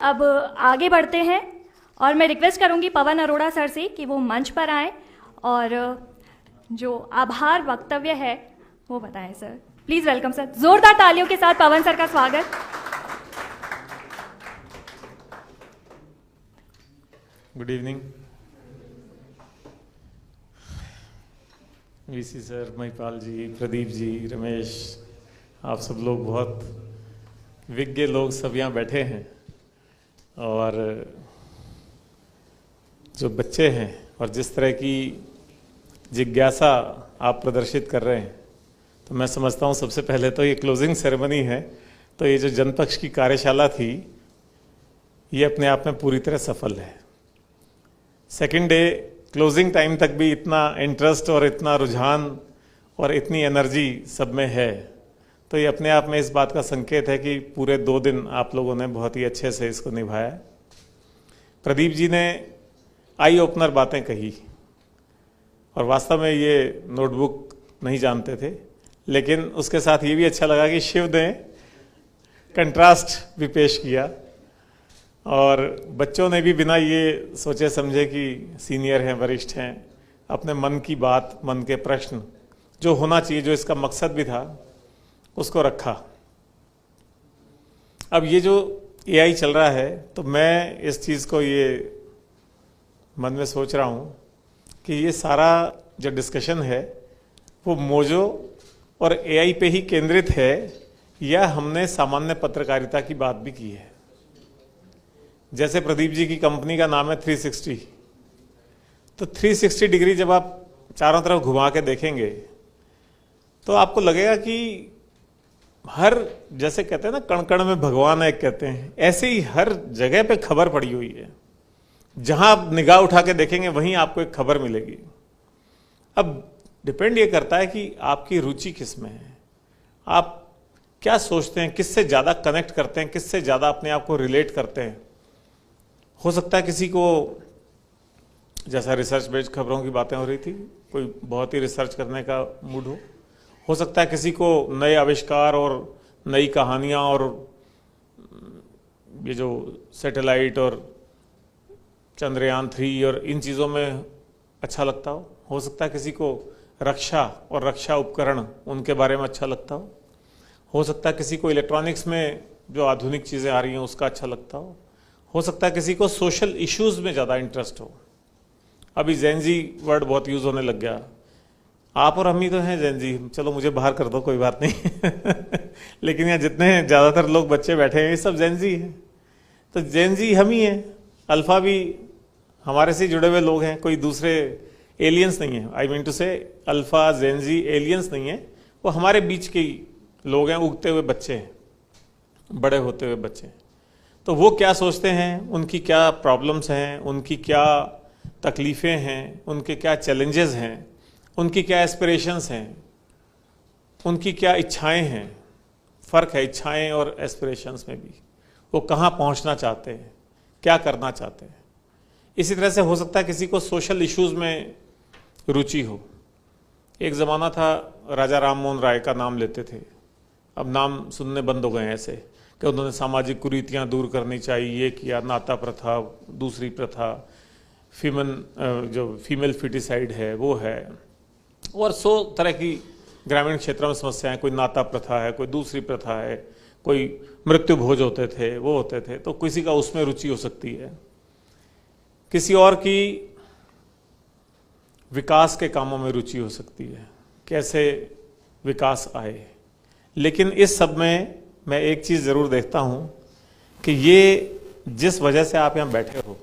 अब आगे बढ़ते हैं और मैं रिक्वेस्ट करूंगी पवन अरोड़ा सर से कि वो मंच पर आएं और जो आभार वक्तव्य है वो बताएं सर। Please welcome sir. जोरदार तालियों के साथ पवन सर का स्वागत। Good evening VC sir, Mahipal ji, Pradeep ji, Ramesh, आप सब लोग बहुत विज्ञ लोग सब यहाँ बैठे हैं और जो बच्चे हैं और जिस तरह की जिज्ञासा आप प्रदर्शित कर रहे हैं, तो मैं समझता हूँ सबसे पहले तो ये क्लोजिंग सेरेमनी है, तो ये जो जनपक्ष की कार्यशाला थी ये अपने आप में पूरी तरह सफल है। सेकेंड डे क्लोजिंग टाइम तक भी इतना इंटरेस्ट और इतना रुझान और इतनी एनर्जी सब में है, तो ये अपने आप में इस बात का संकेत है कि पूरे 2 दिन आप लोगों ने बहुत ही अच्छे से इसको निभाया। प्रदीप जी ने आई ओपनर बातें कही और वास्तव में ये नोटबुक नहीं जानते थे, लेकिन उसके साथ ये भी अच्छा लगा कि शिव ने कंट्रास्ट भी पेश किया और बच्चों ने भी बिना ये सोचे समझे कि सीनियर हैं, वरिष्ठ हैं, अपने मन की बात, मन के प्रश्न जो होना चाहिए, जो इसका मकसद भी था, उसको रखा। अब ये जो एआई चल रहा है, तो मैं इस चीज़ को ये मन में सोच रहा हूँ कि ये सारा जो डिस्कशन है वो मोजो और एआई पे ही केंद्रित है या हमने सामान्य पत्रकारिता की बात भी की है। जैसे प्रदीप जी की कंपनी का नाम है 360, तो 360 डिग्री जब आप चारों तरफ घुमा के देखेंगे तो आपको लगेगा कि हर, जैसे कहते हैं ना कण कण में भगवान है कहते हैं, ऐसे ही हर जगह पे खबर पड़ी हुई है। जहां आप निगाह उठा के देखेंगे वहीं आपको एक खबर मिलेगी। अब डिपेंड ये करता है कि आपकी रुचि किस में है, आप क्या सोचते हैं, किससे ज़्यादा कनेक्ट करते हैं, किससे ज़्यादा अपने आप को रिलेट करते हैं। हो सकता है किसी को, जैसा रिसर्च बेस्ड खबरों की बातें हो रही थी, कोई बहुत ही रिसर्च करने का मूड हो सकता है किसी को नए आविष्कार और नई कहानियाँ और ये जो सैटेलाइट और चंद्रयान 3 और इन चीज़ों में अच्छा लगता हो सकता है किसी को रक्षा और रक्षा उपकरण उनके बारे में अच्छा लगता हो सकता है किसी को इलेक्ट्रॉनिक्स में जो आधुनिक चीज़ें आ रही हैं उसका अच्छा लगता हो सकता है किसी को सोशल इश्यूज़ में ज़्यादा इंटरेस्ट हो। अभी जेनजी वर्ड बहुत यूज़ होने लग गया, आप और हम ही तो हैं जेनजी, चलो मुझे बाहर कर दो कोई बात नहीं लेकिन यहाँ जितने ज़्यादातर लोग बच्चे बैठे हैं ये सब जेनजी हैं, तो जेनजी हम ही हैं। अल्फ़ा भी हमारे से जुड़े हुए लोग हैं, कोई दूसरे एलियंस नहीं है। आई मीन टू से अल्फ़ा जेनजी एलियंस नहीं है, वो हमारे बीच के ही लोग हैं, उगते हुए बच्चे हैं, बड़े होते हुए बच्चे हैं। तो वो क्या सोचते हैं, उनकी क्या प्रॉब्लम्स हैं, उनकी क्या तकलीफ़ें हैं, उनके क्या चैलेंजेस हैं, उनकी क्या एस्पिरेशंस हैं, उनकी क्या इच्छाएं हैं। फ़र्क है इच्छाएं और एस्पिरेशंस में भी, वो कहाँ पहुँचना चाहते हैं, क्या करना चाहते हैं। इसी तरह से हो सकता है किसी को सोशल इश्यूज़ में रुचि हो। एक ज़माना था राजा राम मोहन राय का नाम लेते थे, अब नाम सुनने बंद हो गए ऐसे कि उन्होंने सामाजिक कुरीतियाँ दूर करनी चाहिए, ये किया, नाता प्रथा, दूसरी प्रथा, जो फीमेल फिटिसाइड है वो है, और 100 तरह की ग्रामीण क्षेत्रों में समस्याएं, कोई नाता प्रथा है, कोई दूसरी प्रथा है, कोई मृत्यु भोज होते थे, वो होते थे, तो किसी का उसमें रुचि हो सकती है, किसी और की विकास के कामों में रुचि हो सकती है, कैसे विकास आए। लेकिन इस सब में मैं एक चीज़ ज़रूर देखता हूँ कि ये जिस वजह से आप यहाँ बैठे हो,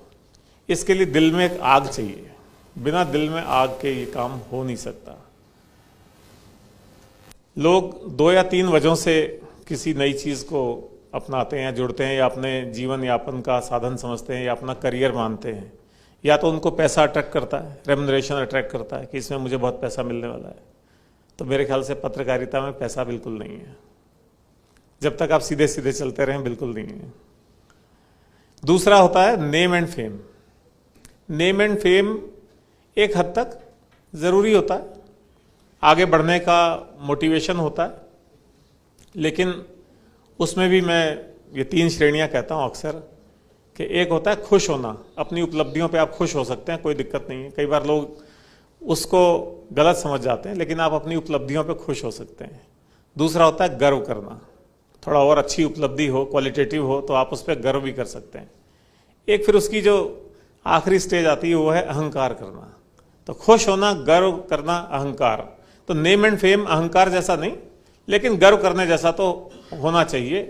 इसके लिए दिल में एक आग चाहिए। बिना दिल में आग के ये काम हो नहीं सकता। लोग 2 या 3 वजहों से किसी नई चीज़ को अपनाते हैं, जुड़ते हैं, या अपने जीवन यापन का साधन समझते हैं, या अपना करियर मानते हैं। या तो उनको पैसा अट्रैक्ट करता है, रेम्युनरेशन अट्रैक्ट करता है कि इसमें मुझे बहुत पैसा मिलने वाला है। तो मेरे ख्याल से पत्रकारिता में पैसा बिल्कुल नहीं है, जब तक आप सीधे सीधे चलते रहें बिल्कुल नहीं है। दूसरा होता है name and fame. Name and fame एक हद तक ज़रूरी होता है, आगे बढ़ने का मोटिवेशन होता है, लेकिन उसमें भी मैं ये 3 श्रेणियां कहता हूँ अक्सर कि एक होता है खुश होना, अपनी उपलब्धियों पे आप खुश हो सकते हैं, कोई दिक्कत नहीं है। कई बार लोग उसको गलत समझ जाते हैं, लेकिन आप अपनी उपलब्धियों पे खुश हो सकते हैं। दूसरा होता है गर्व करना, थोड़ा और अच्छी उपलब्धि हो, क्वालिटेटिव हो, तो आप उस पर गर्व भी कर सकते हैं। एक फिर उसकी जो आखिरी स्टेज आती है वो है अहंकार करना। तो खुश होना, गर्व करना, अहंकार, तो नेम एंड फेम अहंकार जैसा नहीं, लेकिन गर्व करने जैसा तो होना चाहिए,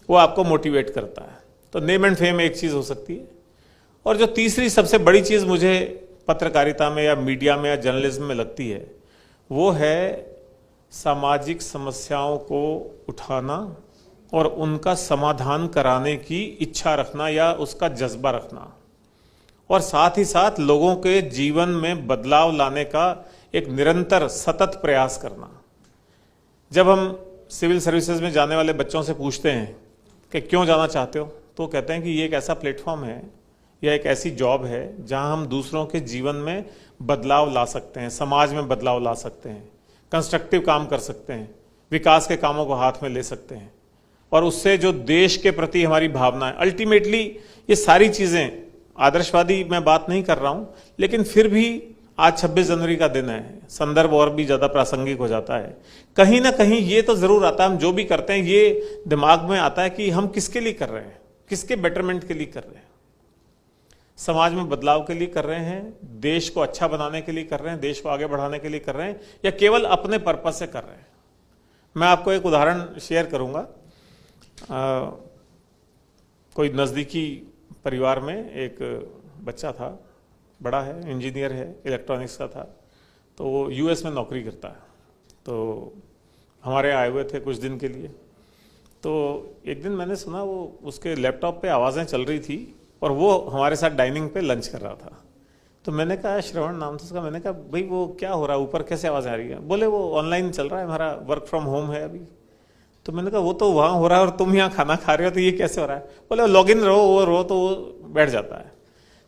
वो आपको मोटिवेट करता है। तो नेम एंड फेम एक चीज़ हो सकती है। और जो तीसरी सबसे बड़ी चीज़ मुझे पत्रकारिता में या मीडिया में या जर्नलिज्म में लगती है, वो है सामाजिक समस्याओं को उठाना और उनका समाधान कराने की इच्छा रखना या उसका जज्बा रखना, और साथ ही साथ लोगों के जीवन में बदलाव लाने का एक निरंतर सतत प्रयास करना। जब हम सिविल सर्विसेज में जाने वाले बच्चों से पूछते हैं कि क्यों जाना चाहते हो, तो कहते हैं कि ये एक ऐसा प्लेटफॉर्म है या एक ऐसी जॉब है जहां हम दूसरों के जीवन में बदलाव ला सकते हैं, समाज में बदलाव ला सकते हैं, कंस्ट्रक्टिव काम कर सकते हैं, विकास के कामों को हाथ में ले सकते हैं, और उससे जो देश के प्रति हमारी भावना है, अल्टीमेटली ये सारी चीज़ें, आदर्शवादी मैं बात नहीं कर रहा हूं, लेकिन फिर भी आज 26 जनवरी का दिन है, संदर्भ और भी ज़्यादा प्रासंगिक हो जाता है। कहीं ना कहीं ये तो ज़रूर आता है, हम जो भी करते हैं ये दिमाग में आता है कि हम किसके लिए कर रहे हैं, किसके बेटरमेंट के लिए कर रहे हैं, समाज में बदलाव के लिए कर रहे हैं, देश को अच्छा बनाने के लिए कर रहे हैं, देश को आगे बढ़ाने के लिए कर रहे हैं, या केवल अपने पर्पस से कर रहे हैं। मैं आपको एक उदाहरण शेयर करूंगा। कोई नज़दीकी परिवार में एक बच्चा था, बड़ा है, इंजीनियर है, इलेक्ट्रॉनिक्स का था, तो वो यूएस में नौकरी करता है। तो हमारे आए हुए थे कुछ दिन के लिए। तो एक दिन मैंने सुना वो उसके लैपटॉप पे आवाज़ें चल रही थी और वो हमारे साथ डाइनिंग पे लंच कर रहा था। तो मैंने कहा, श्रवण नाम था उसका, मैंने कहा भाई वो क्या हो रहा है, ऊपर कैसे आवाज़ आ रही है? बोले वो ऑनलाइन चल रहा है, हमारा वर्क फ्रॉम होम है अभी। तो मैंने कहा वो तो वहाँ हो रहा है और तुम यहाँ खाना खा रहे हो, तो ये कैसे हो रहा है? बोले लॉग इन रहो, वो रहो तो वो बैठ जाता है।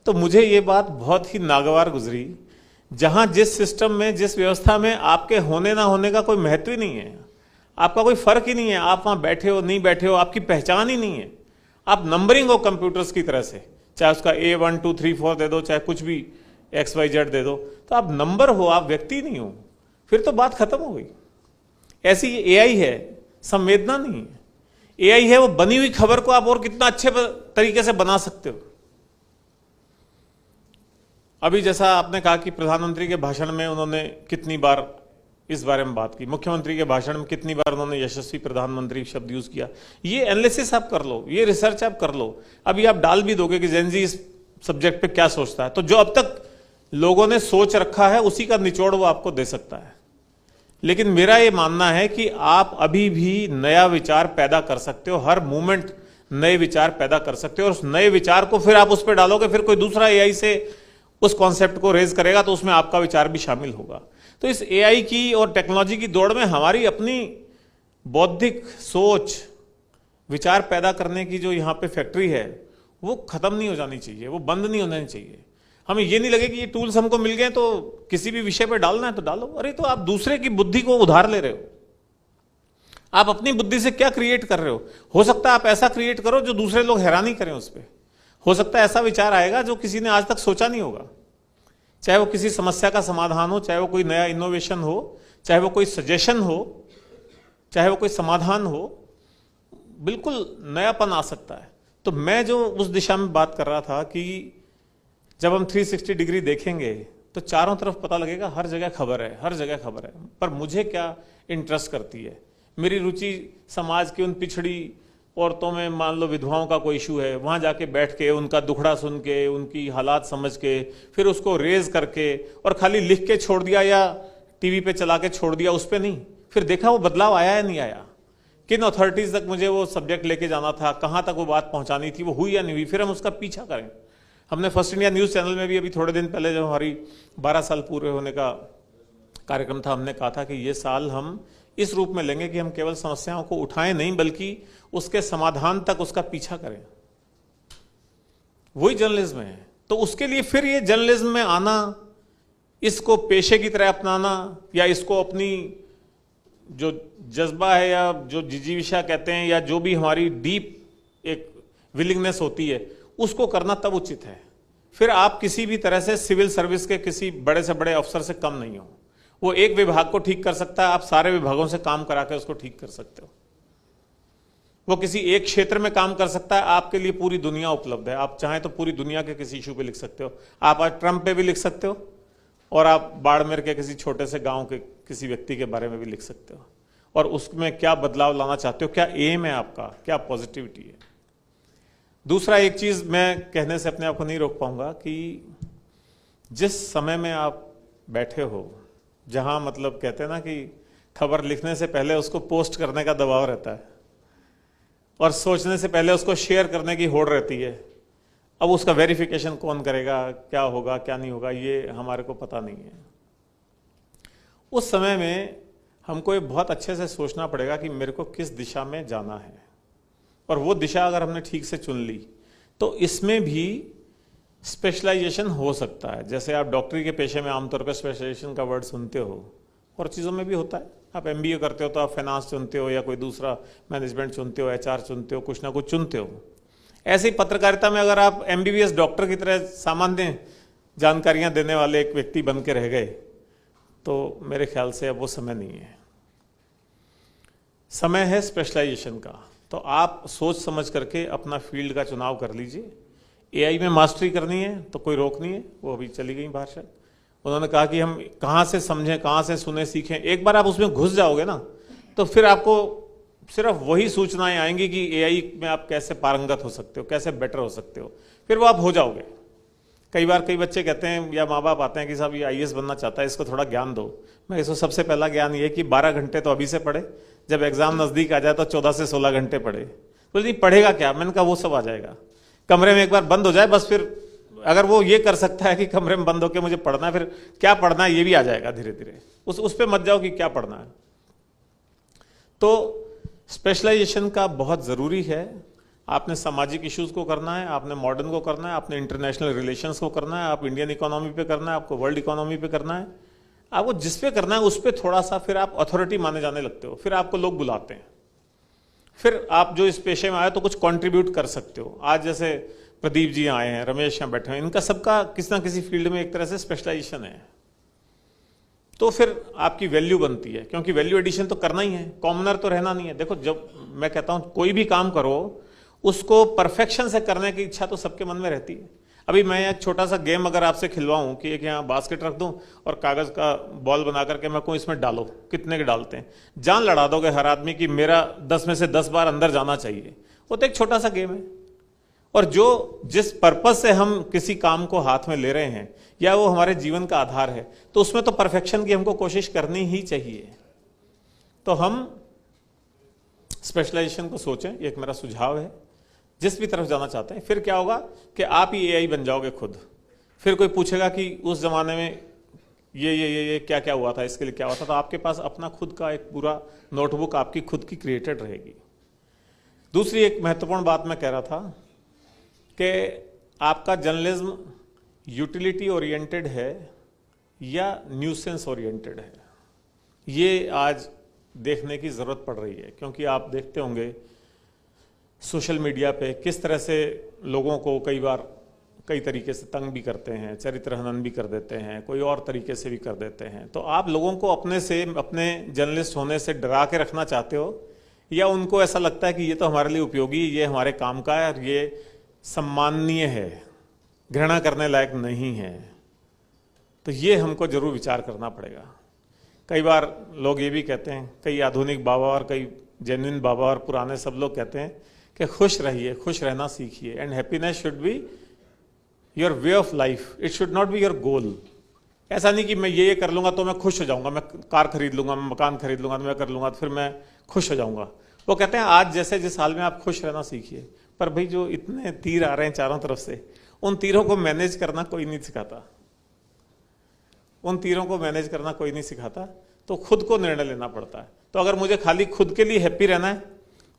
तो मुझे ये बात बहुत ही नागवार गुजरी, जहाँ जिस सिस्टम में, जिस व्यवस्था में आपके होने ना होने का कोई महत्व ही नहीं है, आपका कोई फर्क ही नहीं है, आप वहाँ बैठे हो नहीं बैठे हो, आपकी पहचान ही नहीं है। आप नंबरिंग हो कंप्यूटर्स की तरह से, चाहे उसका A1 2 3 4 दे दो, चाहे कुछ भी XYZ दे दो, तो आप नंबर हो, आप व्यक्ति नहीं हो। फिर तो बात खत्म हो गई। ऐसी AI है, संवेदना नहीं है। AI है वो बनी हुई खबर को आप और कितना अच्छे तरीके से बना सकते हो। अभी जैसा आपने कहा कि प्रधानमंत्री के भाषण में उन्होंने कितनी बार इस बारे में बात की, मुख्यमंत्री के भाषण में कितनी बार उन्होंने यशस्वी प्रधानमंत्री शब्द यूज किया, ये एनालिसिस आप कर लो, ये रिसर्च आप कर लो। अभी आप डाल भी दोगे कि जेनजी इस सब्जेक्ट पे क्या सोचता है, तो जो अब तक लोगों ने सोच रखा है उसी का निचोड़ वो आपको दे सकता है। लेकिन मेरा ये मानना है कि आप अभी भी नया विचार पैदा कर सकते हो, हर मूवमेंट नए विचार पैदा कर सकते हो, और उस नए विचार को फिर आप उस पर डालोगे, फिर कोई दूसरा AI से उस कॉन्सेप्ट को रेज करेगा तो उसमें आपका विचार भी शामिल होगा। तो इस AI की और टेक्नोलॉजी की दौड़ में हमारी अपनी बौद्धिक सोच, विचार पैदा करने की जो यहाँ पे फैक्ट्री है, वो खत्म नहीं हो जानी चाहिए, वो बंद नहीं होनी चाहिए। हमें ये नहीं लगे कि ये टूल्स हमको मिल गए तो किसी भी विषय पे डालना है तो डालो। अरे तो आप दूसरे की बुद्धि को उधार ले रहे हो, आप अपनी बुद्धि से क्या क्रिएट कर रहे हो सकता है आप ऐसा क्रिएट करो जो दूसरे लोग हैरानी करें उस पर। हो सकता है ऐसा विचार आएगा जो किसी ने आज तक सोचा नहीं होगा, चाहे वो किसी समस्या का समाधान हो, चाहे वो कोई नया इनोवेशन हो, चाहे वो कोई सजेशन हो, चाहे वो कोई समाधान हो, बिल्कुल नयापन आ सकता है। तो मैं जो उस दिशा में बात कर रहा था कि जब हम 360 डिग्री देखेंगे तो चारों तरफ पता लगेगा हर जगह खबर है, हर जगह खबर है। पर मुझे क्या इंटरेस्ट करती है, मेरी रुचि समाज की उन पिछड़ी औरतों में, मान लो विधवाओं का कोई इशू है, वहाँ जाके बैठ के उनका दुखड़ा सुन के, उनकी हालात समझ के, फिर उसको रेज करके, और खाली लिख के छोड़ दिया या टीवी पे चला के छोड़ दिया, उस पर नहीं, फिर देखा वो बदलाव आया या नहीं आया, किन अथॉरिटीज तक मुझे वो सब्जेक्ट लेके जाना था, कहाँ तक वो बात पहुँचानी थी, वो हुई या नहीं हुई, फिर हम उसका पीछा करें। हमने फर्स्ट इंडिया न्यूज़ चैनल में भी अभी थोड़े दिन पहले जब हमारी 12 साल पूरे होने का कार्यक्रम था, हमने कहा था कि ये साल हम इस रूप में लेंगे कि हम केवल समस्याओं को उठाएं नहीं, बल्कि उसके समाधान तक उसका पीछा करें। वही जर्नलिज्म है। तो उसके लिए फिर ये जर्नलिज्म में आना, इसको पेशे की तरह अपनाना, या इसको अपनी जो जज्बा है या जो जिजीविषा कहते हैं, या जो भी हमारी डीप एक विलिंगनेस होती है, उसको करना तब उचित है। फिर आप किसी भी तरह से सिविल सर्विस के किसी बड़े से बड़े अफसर से कम नहीं हो। वो एक विभाग को ठीक कर सकता है, आप सारे विभागों से काम करा के उसको ठीक कर सकते हो। वो किसी एक क्षेत्र में काम कर सकता है, आपके लिए पूरी दुनिया उपलब्ध है। आप चाहें तो पूरी दुनिया के किसी इशू पे लिख सकते हो। आप आज ट्रंप पे भी लिख सकते हो, और आप बाड़मेर के किसी छोटे से गांव के किसी व्यक्ति के बारे में भी लिख सकते हो, और उसमें क्या बदलाव लाना चाहते हो, क्या एम है आपका, क्या पॉजिटिविटी है। दूसरा, एक चीज मैं कहने से अपने आप को नहीं रोक पाऊंगा कि जिस समय में आप बैठे हो, जहां मतलब कहते हैं ना कि खबर लिखने से पहले उसको पोस्ट करने का दबाव रहता है, और सोचने से पहले उसको शेयर करने की होड़ रहती है। अब उसका वेरिफिकेशन कौन करेगा, क्या होगा क्या नहीं होगा, ये हमारे को पता नहीं है। उस समय में हमको ये बहुत अच्छे से सोचना पड़ेगा कि मेरे को किस दिशा में जाना है, और वो दिशा अगर हमने ठीक से चुन ली तो इसमें भी स्पेशलाइजेशन हो सकता है। जैसे आप डॉक्टरी के पेशे में आमतौर पर स्पेशलाइजेशन का वर्ड सुनते हो, और चीज़ों में भी होता है। आप एमबीए करते हो तो आप फाइनेंस चुनते हो, या कोई दूसरा मैनेजमेंट चुनते हो, एचआर चुनते हो, कुछ ना कुछ चुनते हो। ऐसे ही पत्रकारिता में अगर आप एमबीबीएस डॉक्टर की तरह सामान्य जानकारियां देने वाले एक व्यक्ति बन के रह गए, तो मेरे ख्याल से अब वो समय नहीं है। समय है स्पेशलाइजेशन का। तो आप सोच समझ करके अपना फील्ड का चुनाव कर लीजिए। एआई में मास्टरी करनी है तो कोई रोक नहीं है, वो अभी चली गई बाहर शायद। उन्होंने कहा कि हम कहाँ से समझें, कहाँ से सुने, सीखें। एक बार आप उसमें घुस जाओगे ना, तो फिर आपको सिर्फ वही सूचनाएं आएंगी कि एआई में आप कैसे पारंगत हो सकते हो, कैसे बेटर हो सकते हो, फिर वो आप हो जाओगे। कई बार कई बच्चे कहते हैं या माँ बाप आते हैं कि साहब ये आईएएस बनना चाहता है, इसको थोड़ा ज्ञान दो। मैं इसको सबसे पहला ज्ञान ये कि 12 घंटे तो अभी से पढ़े, जब एग्जाम नजदीक आ जाए तो 14 से 16 घंटे पढ़े। बोले नहीं पढ़ेगा क्या? मैंने कहा वो सब आ जाएगा, कमरे में एक बार बंद हो जाए बस। फिर अगर वो ये कर सकता है कि कमरे में बंद होकर मुझे पढ़ना है, फिर क्या पढ़ना है ये भी आ जाएगा धीरे धीरे। उस पर मत जाओ कि क्या पढ़ना है। तो स्पेशलाइजेशन का बहुत ज़रूरी है। आपने सामाजिक इश्यूज को करना है, आपने मॉडर्न को करना है, आपने इंटरनेशनल रिलेशंस को करना है, आप इंडियन इकोनॉमी पे करना है, आपको वर्ल्ड इकोनॉमी पे करना है। आपको जिस पे करना है उस पे थोड़ा सा फिर आप अथॉरिटी माने जाने लगते हो, फिर आपको लोग बुलाते हैं, फिर आप जो इस पेशे में आए तो कुछ कंट्रीब्यूट कर सकते हो। आज जैसे प्रदीप जी आए हैं, रमेश यहाँ बैठे हैं, इनका सबका किसी ना किसी फील्ड में एक तरह से स्पेशलाइजेशन है, तो फिर आपकी वैल्यू बनती है, क्योंकि वैल्यू एडिशन तो करना ही है, कॉमनर तो रहना नहीं है। देखो, जब मैं कहता हूं कोई भी काम करो उसको परफेक्शन से करने की इच्छा तो सबके मन में रहती है। अभी मैं एक छोटा सा गेम अगर आपसे खिलवाऊं कि एक यहाँ बास्केट रख दूं और कागज का बॉल बना करके मैं कहूं इसमें डालो, कितने के डालते हैं? जान लड़ा दोगे हर आदमी की मेरा 10 में से 10 बार अंदर जाना चाहिए। वो तो एक छोटा सा गेम है। और जो जिस पर्पज से हम किसी काम को हाथ में ले रहे हैं या वो हमारे जीवन का आधार है, तो उसमें तो परफेक्शन की हमको कोशिश करनी ही चाहिए। तो हम स्पेशलाइजेशन को सोचें, ये एक मेरा सुझाव है। जिस भी तरफ जाना चाहते हैं, फिर क्या होगा कि आप ही एआई बन जाओगे खुद। फिर कोई पूछेगा कि उस जमाने में ये क्या क्या हुआ था, इसके लिए क्या हुआ था, तो आपके पास अपना खुद का एक पूरा नोटबुक आपकी खुद की क्रिएटेड रहेगी। दूसरी एक महत्वपूर्ण बात मैं कह रहा था कि आपका जर्नलिज्म यूटिलिटी ओरिएंटेड है या न्यूसेंस ओरिएंटेड है, ये आज देखने की जरूरत पड़ रही है। क्योंकि आप देखते होंगे सोशल मीडिया पे किस तरह से लोगों को कई बार कई तरीके से तंग भी करते हैं, चरित्र हनन भी कर देते हैं, कोई और तरीके से भी कर देते हैं। तो आप लोगों को अपने जर्नलिस्ट होने से डरा के रखना चाहते हो, या उनको ऐसा लगता है कि ये तो हमारे लिए उपयोगी, ये हमारे काम का है और ये सम्माननीय है, घृणा करने लायक नहीं है? तो ये हमको जरूर विचार करना पड़ेगा। कई बार लोग ये भी कहते हैं, कई आधुनिक बाबा और कई जेन्युइन बाबा और पुराने सब लोग कहते हैं कि खुश रहिए, खुश रहना सीखिए, and happiness should be your way of life, it should not be your goal. ऐसा नहीं कि मैं ये कर लूंगा तो मैं खुश हो जाऊंगा, मैं कार खरीद लूंगा, मैं मकान खरीद लूंगा, तो मैं कर लूंगा तो फिर मैं खुश हो जाऊंगा। वो कहते हैं आज जैसे जिस हाल में आप खुश रहना सीखिए। पर भाई जो इतने तीर आ रहे हैं चारों तरफ से, उन तीरों को मैनेज करना कोई नहीं सिखाता, उन तीरों को मैनेज करना कोई नहीं सिखाता। तो खुद को निर्णय लेना पड़ता है। तो अगर मुझे खाली खुद के लिए हैप्पी रहना है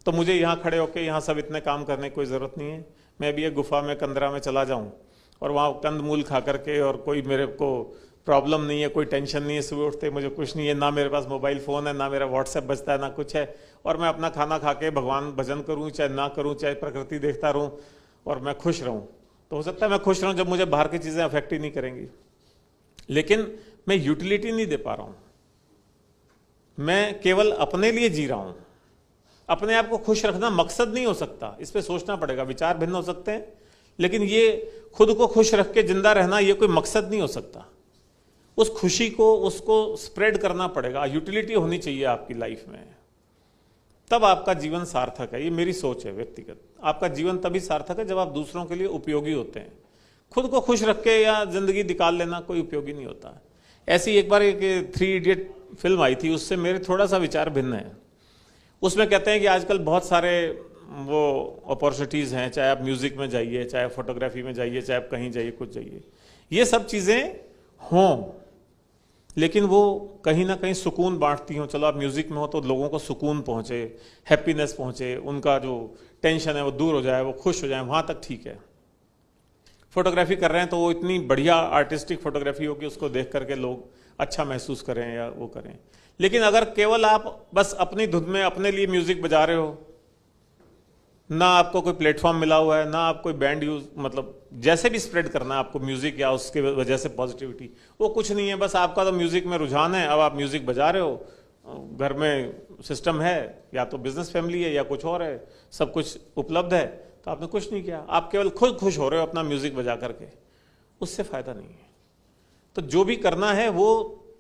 तो मुझे यहाँ खड़े होकर यहाँ सब इतने काम करने की कोई ज़रूरत नहीं है। मैं भी एक गुफा में, कंदरा में चला जाऊँ और वहाँ कंद मूल खा करके, और कोई मेरे को प्रॉब्लम नहीं है, कोई टेंशन नहीं है, सुबह उठते मुझे कुछ नहीं है, ना मेरे पास मोबाइल फ़ोन है, ना मेरा व्हाट्सएप बजता है, ना कुछ है, और मैं अपना खाना खा के भगवान भजन करूँ चाहे ना करूँ, चाहे प्रकृति देखता रहूँ, और मैं खुश रहूं, तो हो सकता है मैं खुश रहूं जब मुझे बाहर की चीजें अफेक्ट ही नहीं करेंगी, लेकिन मैं यूटिलिटी नहीं दे पा रहा हूं, मैं केवल अपने लिए जी रहा हूं। अपने आप को खुश रखना मकसद नहीं हो सकता, इस पे सोचना पड़ेगा। विचार भिन्न हो सकते हैं, लेकिन ये खुद को खुश रख के जिंदा रहना ये कोई मकसद नहीं हो सकता। उस खुशी को, उसको स्प्रेड करना पड़ेगा, यूटिलिटी होनी चाहिए आपकी लाइफ में, तब आपका जीवन सार्थक है। ये मेरी सोच है व्यक्तिगत। आपका जीवन तभी सार्थक है जब आप दूसरों के लिए उपयोगी होते हैं। खुद को खुश रख के या जिंदगी निकाल लेना कोई उपयोगी नहीं होता। ऐसी एक बार एक 3 इडियट फिल्म आई थी, उससे मेरे थोड़ा सा विचार भिन्न है। उसमें कहते हैं कि आजकल बहुत सारे वो अपॉर्चुनिटीज़ हैं, चाहे आप म्यूज़िक में जाइए, चाहे फोटोग्राफी में जाइए, चाहे आप कहीं जाइए, कुछ जाइए, ये सब चीज़ें हों, लेकिन वो कहीं ना कहीं सुकून बांटती हों। चलो आप म्यूज़िक में हो तो लोगों को सुकून पहुँचे, हैप्पीनेस पहुँचे, उनका जो टेंशन है वो दूर हो जाए, वो खुश हो जाए, वहाँ तक ठीक है। फोटोग्राफी कर रहे हैं तो वो इतनी बढ़िया आर्टिस्टिक फोटोग्राफी हो कि उसको देख करके लोग अच्छा महसूस करें या वो करें। लेकिन अगर केवल आप बस अपनी धुन में अपने लिए म्यूजिक बजा रहे हो, ना आपको कोई प्लेटफॉर्म मिला हुआ है, ना आप कोई बैंड यूज, मतलब जैसे भी स्प्रेड करना है आपको म्यूजिक या उसके वजह से पॉजिटिविटी, वो कुछ नहीं है। बस आपका तो म्यूजिक में रुझान है, अब आप म्यूजिक बजा रहे हो, घर में सिस्टम है, या तो बिजनेस फैमिली है या कुछ और है, सब कुछ उपलब्ध है, तो आपने कुछ नहीं किया, आप केवल खुद खुश हो रहे हो अपना म्यूजिक बजा करके, उससे फायदा नहीं है। तो जो भी करना है वो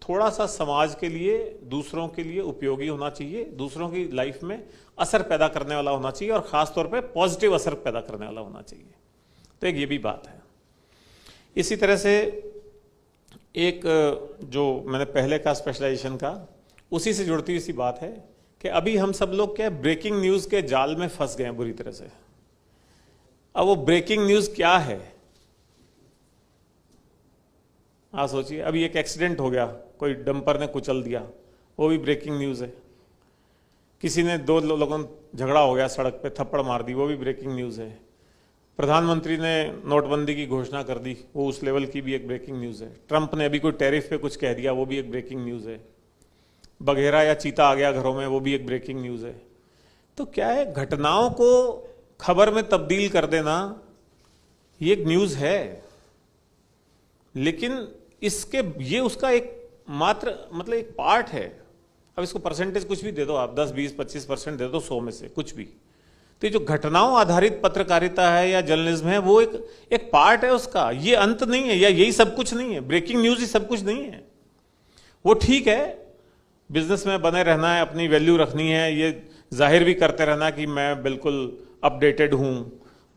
थोड़ा सा समाज के लिए, दूसरों के लिए उपयोगी होना चाहिए, दूसरों की लाइफ में असर पैदा करने वाला होना चाहिए, और खास तौर पे पॉजिटिव असर पैदा करने वाला होना चाहिए। तो एक ये भी बात है। इसी तरह से एक जो मैंने पहले का स्पेशलाइजेशन का, उसी से जुड़ती हुई सी बात है कि अभी हम सब लोग क्या ब्रेकिंग न्यूज़ के जाल में फंस गए हैं बुरी तरह से। अब वो ब्रेकिंग न्यूज़ क्या है, आप सोचिए। अभी एक एक्सीडेंट हो गया, कोई डंपर ने कुचल दिया, वो भी ब्रेकिंग न्यूज़ है। किसी ने 2 लोगों झगड़ा हो गया, सड़क पे थप्पड़ मार दी, वो भी ब्रेकिंग न्यूज़ है। प्रधानमंत्री ने नोटबंदी की घोषणा कर दी, वो उस लेवल की भी एक ब्रेकिंग न्यूज़ है। ट्रंप ने अभी कोई टैरिफ पे कुछ कह दिया, वो भी एक ब्रेकिंग न्यूज़ है। बघेरा या चीता आ गया घरों में, वो भी एक ब्रेकिंग न्यूज़ है। तो क्या है, घटनाओं को खबर में तब्दील कर देना ये एक न्यूज़ है, लेकिन इसके ये उसका एक मात्र मतलब एक पार्ट है। अब इसको परसेंटेज कुछ भी दे दो आप, 10, 20, 25% दे दो 100 में से कुछ भी, तो ये जो घटनाओं आधारित पत्रकारिता है या जर्नलिज्म है, वो एक पार्ट है उसका, ये अंत नहीं है, या यही सब कुछ नहीं है। ब्रेकिंग न्यूज ही सब कुछ नहीं है। वो ठीक है, बिजनेस में बने रहना है, अपनी वैल्यू रखनी है, ये जाहिर भी करते रहना कि मैं बिल्कुल अपडेटेड हूं,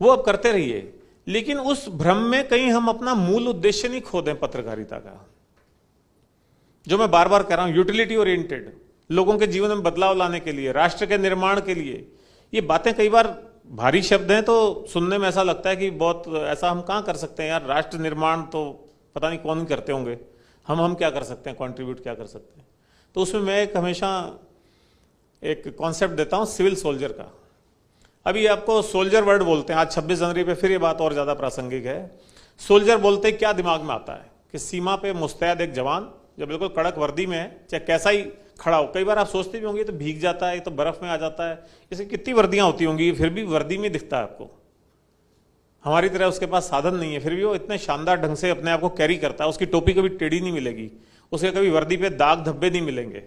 वो अब करते रहिए, लेकिन उस भ्रम में कहीं हम अपना मूल उद्देश्य नहीं खो दें पत्रकारिता का, जो मैं बार बार कह रहा हूं, यूटिलिटी ओरिएंटेड, लोगों के जीवन में बदलाव लाने के लिए, राष्ट्र के निर्माण के लिए। ये बातें कई बार भारी शब्द हैं, तो सुनने में ऐसा लगता है कि बहुत ऐसा हम कहाँ कर सकते हैं यार, राष्ट्र निर्माण तो पता नहीं कौन करते होंगे, हम क्या कर सकते हैं, कंट्रीब्यूट क्या कर सकते हैं। तो उसमें मैं एक हमेशा एक कॉन्सेप्ट देता हूँ सिविल सोल्जर का। अभी आपको सोल्जर वर्ड बोलते हैं, आज 26 जनवरी पे फिर ये बात और ज़्यादा प्रासंगिक है। सोल्जर बोलते ही क्या दिमाग में आता है कि सीमा पे मुस्तैद एक जवान जो बिल्कुल कड़क वर्दी में है, चाहे कैसा ही खड़ा हो। कई बार आप सोचते भी होंगे तो भीग जाता है, तो बर्फ में आ जाता है, इसकी कितनी वर्दियां होती होंगी, फिर भी वर्दी में दिखता है आपको। हमारी तरह उसके पास साधन नहीं है, फिर भी वो इतने शानदार ढंग से अपने आप को कैरी करता है। उसकी टोपी कभी टेढ़ी नहीं मिलेगी, उसे कभी वर्दी पे दाग धब्बे नहीं मिलेंगे,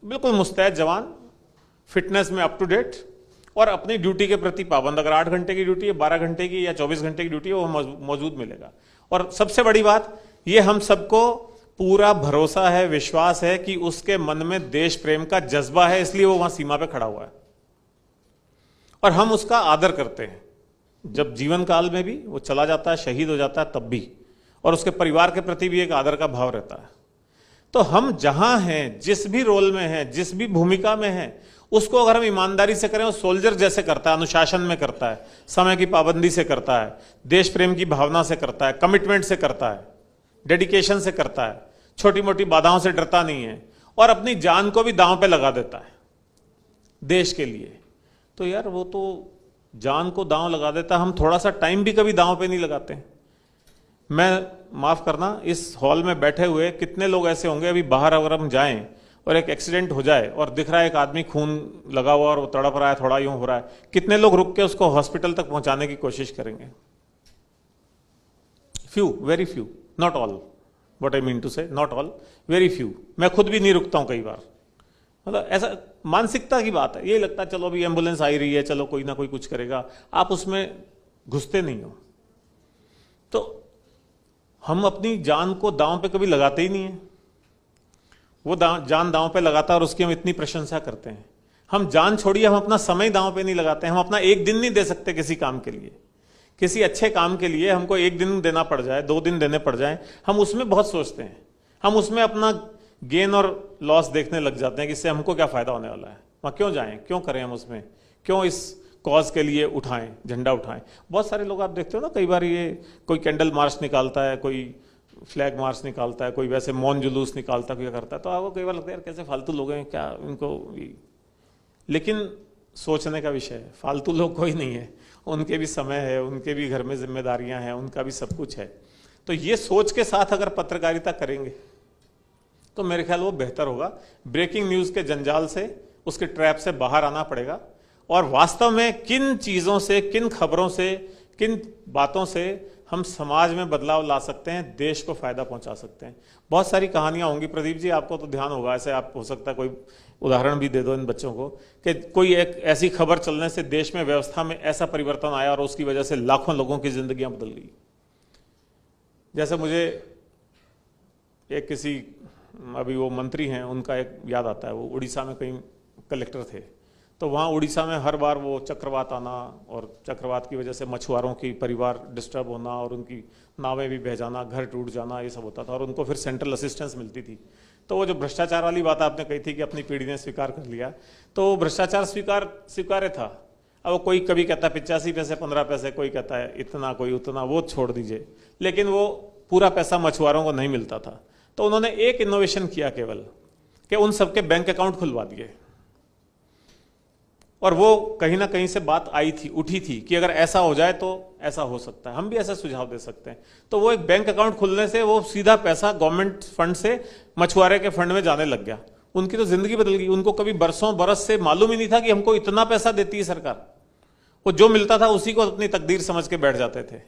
बिल्कुल मुस्तैद जवान, फिटनेस में अप टू डेट और अपनी ड्यूटी के प्रति पाबंद। अगर 8 घंटे की ड्यूटी है, 12 घंटे की या 24 घंटे की ड्यूटी है, वो मौजूद मिलेगा। और सबसे बड़ी बात, ये हम सबको पूरा भरोसा है, विश्वास है कि उसके मन में देश प्रेम का जज्बा है, इसलिए वो वहां सीमा पे खड़ा हुआ है और हम उसका आदर करते हैं। जब जीवन काल में भी वो चला जाता है, शहीद हो जाता है, तब भी, और उसके परिवार के प्रति भी एक आदर का भाव रहता है। तो हम जहां हैं, जिस भी रोल में हैं, जिस भी भूमिका में हैं, उसको अगर हम ईमानदारी से करें, वो सोल्जर जैसे करता है, अनुशासन में करता है, समय की पाबंदी से करता है, देश प्रेम की भावना से करता है, कमिटमेंट से करता है, डेडिकेशन से करता है, छोटी मोटी बाधाओं से डरता नहीं है, और अपनी जान को भी दांव पे लगा देता है देश के लिए। तो यार वो तो जान को दांव लगा देता, हम थोड़ा सा टाइम भी कभी दांव पे नहीं लगाते। मैं माफ करना, इस हॉल में बैठे हुए कितने लोग ऐसे होंगे, अभी बाहर अगर हम जाएं और एक एक्सीडेंट हो जाए और दिख रहा है एक आदमी खून लगा हुआ और वो तड़प रहा है, थोड़ा यूं हो रहा है, कितने लोग रुक के उसको हॉस्पिटल तक पहुंचाने की कोशिश करेंगे? Few, very few, not all, what I mean to say, not all, very few. मैं खुद भी नहीं रुकता हूं कई बार। मतलब ऐसा मानसिकता की बात है, यही लगता है चलो अभी एम्बुलेंस आई रही है, चलो कोई ना कोई कुछ करेगा, आप उसमें घुसते नहीं हो। तो हम अपनी जान को दांव पे कभी लगाते ही नहीं है। वो जान दांव पे लगाता है और उसकी हम इतनी प्रशंसा करते हैं। हम जान छोड़िए, हम अपना समय दांव पे नहीं लगाते। हम अपना एक दिन नहीं दे सकते किसी काम के लिए। किसी अच्छे काम के लिए हमको एक दिन देना पड़ जाए, 2 दिन देने पड़ जाए, हम उसमें बहुत सोचते हैं। हम उसमें अपना गेन और लॉस देखने लग जाते हैं कि इससे हमको क्या फायदा होने वाला है, वहां क्यों जाएं, क्यों करें हम उसमें, क्यों इस कॉज के लिए उठाएं, झंडा उठाएं। बहुत सारे लोग आप देखते हो ना, कई बार ये कोई कैंडल मार्च निकालता है, कोई फ्लैग मार्च निकालता है, कोई वैसे मौन जुलूस निकालता है, कोई करता है, तो आपको कई बार लगता है यार कैसे फालतू लोग हैं, क्या इनको भी। लेकिन सोचने का विषय है, फालतू लोग कोई नहीं है, उनके भी समय है, उनके भी घर में जिम्मेदारियां हैं, उनका भी सब कुछ है। तो ये सोच के साथ अगर पत्रकारिता करेंगे तो मेरे ख्याल वो बेहतर होगा। ब्रेकिंग न्यूज के जंजाल से, उसके ट्रैप से बाहर आना पड़ेगा और वास्तव में किन चीजों से, किन खबरों से, किन बातों से हम समाज में बदलाव ला सकते हैं, देश को फायदा पहुंचा सकते हैं। बहुत सारी कहानियां होंगी प्रदीप जी, आपको तो ध्यान होगा, ऐसे आप हो सकता है कोई उदाहरण भी दे दो इन बच्चों को कि कोई एक ऐसी खबर चलने से देश में व्यवस्था में ऐसा परिवर्तन आया और उसकी वजह से लाखों लोगों की जिंदगियां बदल गई। जैसे मुझे एक किसी अभी वो मंत्री हैं, उनका एक याद आता है, वो उड़ीसा में कहीं कलेक्टर थे, तो वहाँ उड़ीसा में हर बार वो चक्रवात आना और चक्रवात की वजह से मछुआरों की परिवार डिस्टर्ब होना और उनकी नावें भी बह जाना, घर टूट जाना, ये सब होता था और उनको फिर सेंट्रल असिस्टेंस मिलती थी। तो वो जो भ्रष्टाचार वाली बात आपने कही थी कि अपनी पीढ़ी ने स्वीकार कर लिया, तो भ्रष्टाचार स्वीकार्य था। अब कोई कभी कहता है 85 पैसे 15 पैसे, कोई कहता है इतना, कोई उतना, वो छोड़ दीजिए, लेकिन वो पूरा पैसा मछुआरों को नहीं मिलता था। तो उन्होंने एक इनोवेशन किया केवल कि उन सबके बैंक अकाउंट खुलवा दिए और वो कहीं ना कहीं से बात आई थी, उठी थी कि अगर ऐसा हो जाए तो ऐसा हो सकता है, हम भी ऐसा सुझाव दे सकते हैं। तो वो एक बैंक अकाउंट खुलने से वो सीधा पैसा गवर्नमेंट फंड से मछुआरे के फंड में जाने लग गया। उनकी तो जिंदगी बदल गई। उनको कभी बरसों बरस से मालूम ही नहीं था कि हमको इतना पैसा देती है सरकार। वो जो मिलता था उसी को अपनी तकदीर समझ के बैठ जाते थे।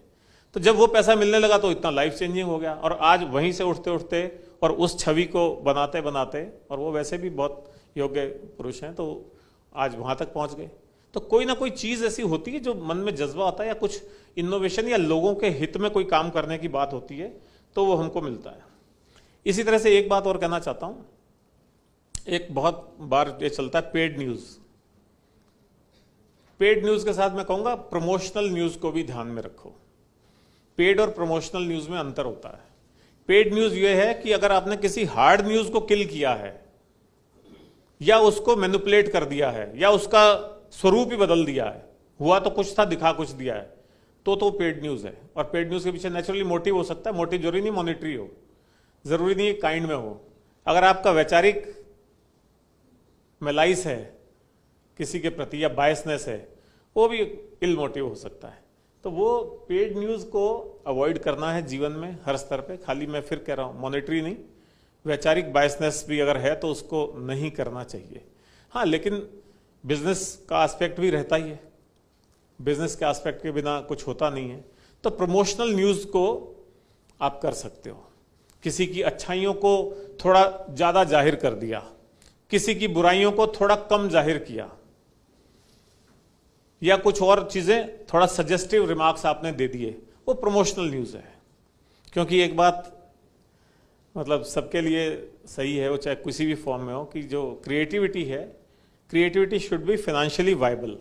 तो जब वो पैसा मिलने लगा तो इतना लाइफ चेंजिंग हो गया और आज वहीं से उठते उठते और उस छवि को बनाते बनाते, और वो वैसे भी बहुत योग्य पुरुष हैं, तो आज वहां तक पहुंच गए। तो कोई ना कोई चीज ऐसी होती है जो मन में जज्बा होता है या कुछ इनोवेशन या लोगों के हित में कोई काम करने की बात होती है, तो वो हमको मिलता है। इसी तरह से एक बात और कहना चाहता हूं, एक बहुत बार ये चलता है पेड न्यूज। पेड न्यूज के साथ मैं कहूंगा प्रमोशनल न्यूज को भी ध्यान में रखो। पेड और प्रमोशनल न्यूज में अंतर होता है। पेड न्यूज ये है कि अगर आपने किसी हार्ड न्यूज को किल किया है या उसको मैनिपुलेट कर दिया है या उसका स्वरूप ही बदल दिया है, हुआ तो कुछ था दिखा कुछ दिया है, तो पेड न्यूज है। और पेड न्यूज के पीछे नेचुरली मोटिव हो सकता है, मोटिव जरूरी नहीं मॉनिटरी हो, जरूरी नहीं काइंड में हो। अगर आपका वैचारिक मेलाइस है किसी के प्रति या बायसनेस है, वो भी इल मोटिव हो सकता है। तो वो पेड न्यूज को अवॉइड करना है जीवन में हर स्तर पे। खाली मैं फिर कह रहा हूं मॉनिटरी नहीं, वैचारिक बायसनेस भी अगर है तो उसको नहीं करना चाहिए। हाँ, लेकिन बिजनेस का एस्पेक्ट भी रहता ही है, बिजनेस के एस्पेक्ट के बिना कुछ होता नहीं है। तो प्रमोशनल न्यूज को आप कर सकते हो। किसी की अच्छाइयों को थोड़ा ज्यादा जाहिर कर दिया, किसी की बुराइयों को थोड़ा कम जाहिर किया, या कुछ और चीजें थोड़ा सजेस्टिव रिमार्क्स आपने दे दिए, वो प्रमोशनल न्यूज है। क्योंकि एक बात मतलब सबके लिए सही है, वो चाहे किसी भी फॉर्म में हो, कि जो क्रिएटिविटी है, creativity should be financially viable.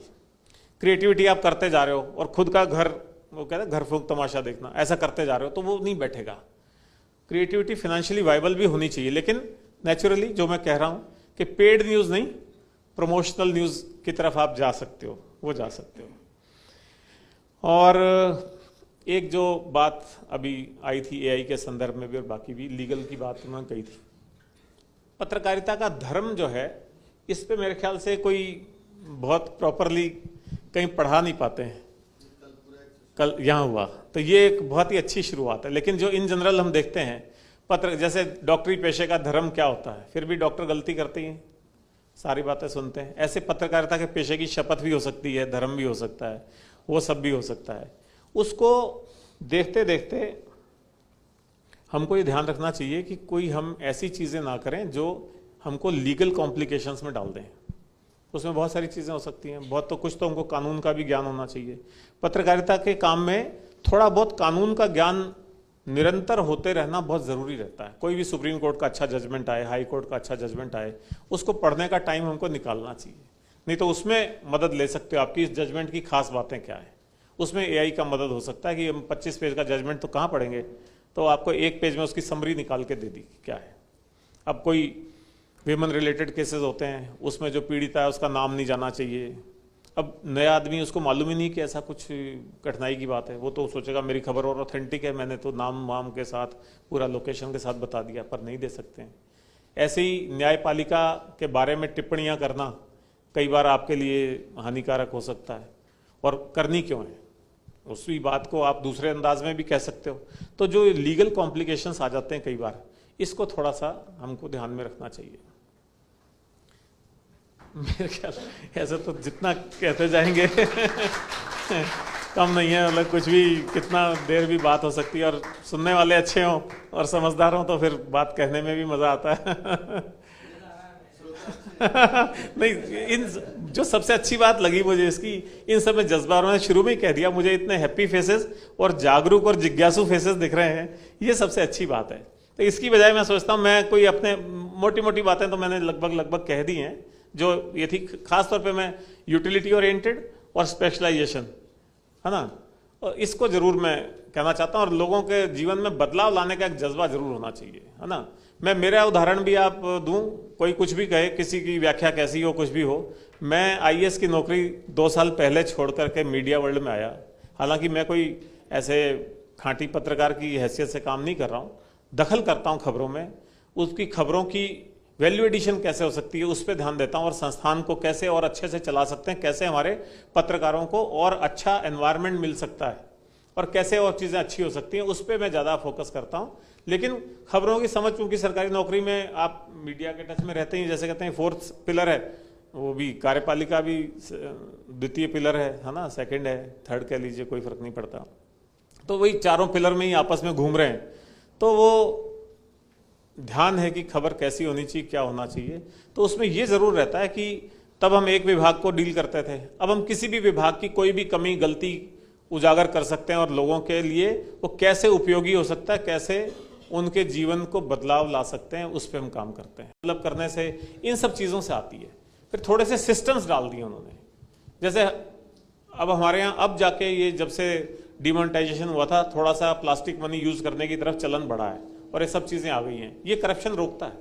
Creativity आप करते जा रहे हो और खुद का घर, वो कहते हैं घर फूंक तमाशा देखना, ऐसा करते जा रहे हो तो वो नहीं बैठेगा। क्रिएटिविटी फाइनेंशियली वाइबल भी होनी चाहिए, लेकिन नेचुरली जो मैं कह रहा हूं कि पेड न्यूज नहीं, प्रमोशनल न्यूज की तरफ आप जा सकते हो, वो जा सकते हो। और एक जो बात अभी आई थी एआई के संदर्भ में भी और बाकी भी लीगल की बात उन्होंने कही थी, पत्रकारिता का धर्म जो है, इस पे मेरे ख्याल से कोई बहुत प्रॉपरली कहीं पढ़ा नहीं पाते हैं। कल यहाँ हुआ तो ये एक बहुत ही अच्छी शुरुआत है, लेकिन जो इन जनरल हम देखते हैं पत्र, जैसे डॉक्टरी पेशे का धर्म क्या होता है, फिर भी डॉक्टर गलती करते हैं, सारी बातें सुनते हैं। ऐसे पत्रकारिता के पेशे की शपथ भी हो सकती है, धर्म भी हो सकता है, वो सब भी हो सकता है। उसको देखते देखते हमको ये ध्यान रखना चाहिए कि कोई हम ऐसी चीज़ें ना करें जो हमको लीगल कॉम्प्लिकेशंस में डाल दें। उसमें बहुत सारी चीज़ें हो सकती हैं, बहुत तो कुछ तो हमको कानून का भी ज्ञान होना चाहिए। पत्रकारिता के काम में थोड़ा बहुत कानून का ज्ञान निरंतर होते रहना बहुत ज़रूरी रहता है। कोई भी सुप्रीम कोर्ट का अच्छा जजमेंट आए, हाई कोर्ट का अच्छा जजमेंट आए, उसको पढ़ने का टाइम हमको निकालना चाहिए। नहीं तो उसमें मदद ले सकते हो, आपकी इस जजमेंट की खास बातें क्या है। उसमें एआई का मदद हो सकता है कि हम 25 पेज का जजमेंट तो कहाँ पढ़ेंगे, तो आपको एक पेज में उसकी समरी निकाल के दे दी क्या है। अब कोई विमेन रिलेटेड केसेस होते हैं, उसमें जो पीड़िता है उसका नाम नहीं जाना चाहिए। अब नया आदमी, उसको मालूम ही नहीं कि ऐसा कुछ कठिनाई की बात है, वो तो सोचेगा मेरी खबर और ऑथेंटिक है, मैंने तो नाम वाम के साथ पूरा लोकेशन के साथ बता दिया, पर नहीं दे सकते हैं। ऐसे ही न्यायपालिका के बारे में टिप्पणियां करना कई बार आपके लिए हानिकारक हो सकता है, और करनी क्यों है, उसी बात को आप दूसरे अंदाज में भी कह सकते हो। तो जो लीगल कॉम्प्लिकेशंस आ जाते हैं कई बार, इसको थोड़ा सा हमको ध्यान में रखना चाहिए। मेरे ख्याल ऐसे तो जितना कहते जाएंगे कम नहीं है, मतलब कुछ भी कितना देर भी बात हो सकती है, और सुनने वाले अच्छे हों और समझदार हों तो फिर बात कहने में भी मज़ा आता है। नहीं, इन जो सबसे अच्छी बात लगी मुझे इसकी, इन सब में जज्बा, उन्होंने शुरू में ही कह दिया, मुझे इतने हैप्पी फेसेस और जागरूक और जिज्ञासु फेसेस दिख रहे हैं, ये सबसे अच्छी बात है। तो इसकी बजाय मैं सोचता हूँ, मैं कोई अपने मोटी मोटी बातें तो मैंने लगभग कह दी हैं, जो ये थी खास तौर पे मैं यूटिलिटी ओरिएंटेड और स्पेशलाइजेशन, है ना, और इसको जरूर मैं कहना चाहता हूँ। और लोगों के जीवन में बदलाव लाने का एक जज्बा जरूर होना चाहिए, है ना। मैं मेरा उदाहरण भी आप दूं, कोई कुछ भी कहे, किसी की व्याख्या कैसी हो, कुछ भी हो, मैं आईएएस की नौकरी 2 साल पहले छोड़ करके मीडिया वर्ल्ड में आया। हालांकि मैं कोई ऐसे खांटी पत्रकार की हैसियत से काम नहीं कर रहा हूँ, दखल करता हूँ खबरों में, उसकी खबरों की वैल्यू एडिशन कैसे हो सकती है उस पर ध्यान देता हूँ, और संस्थान को कैसे और अच्छे से चला सकते हैं, कैसे हमारे पत्रकारों को और अच्छा एनवायरनमेंट मिल सकता है, और कैसे और चीज़ें अच्छी हो सकती हैं, उस पर मैं ज़्यादा फोकस करता हूँ। लेकिन खबरों की समझ, चूंकि सरकारी नौकरी में आप मीडिया के टच में रहते हैं, जैसे कहते हैं 4th पिलर है, वो भी कार्यपालिका भी 2य पिलर है ना, 2nd है, 3rd कह लीजिए, कोई फर्क नहीं पड़ता। तो वही चारों पिलर में ही आपस में घूम रहे हैं, तो वो ध्यान है कि खबर कैसी होनी चाहिए, क्या होना चाहिए। तो उसमें ये जरूर रहता है कि तब हम एक विभाग को डील करते थे, अब हम किसी भी विभाग की कोई भी कमी गलती उजागर कर सकते हैं, और लोगों के लिए वो कैसे उपयोगी हो सकता है, कैसे उनके जीवन को बदलाव ला सकते हैं, उस पर हम काम करते हैं। डेवलप करने से इन सब चीज़ों से आती है। फिर थोड़े से सिस्टम्स डाल दिए उन्होंने, जैसे अब हमारे यहाँ अब जाके ये जब से डिमोनेटाइजेशन हुआ था, थोड़ा सा प्लास्टिक मनी यूज करने की तरफ चलन बढ़ा है, और ये सब चीज़ें आ गई हैं। ये करप्शन रोकता है,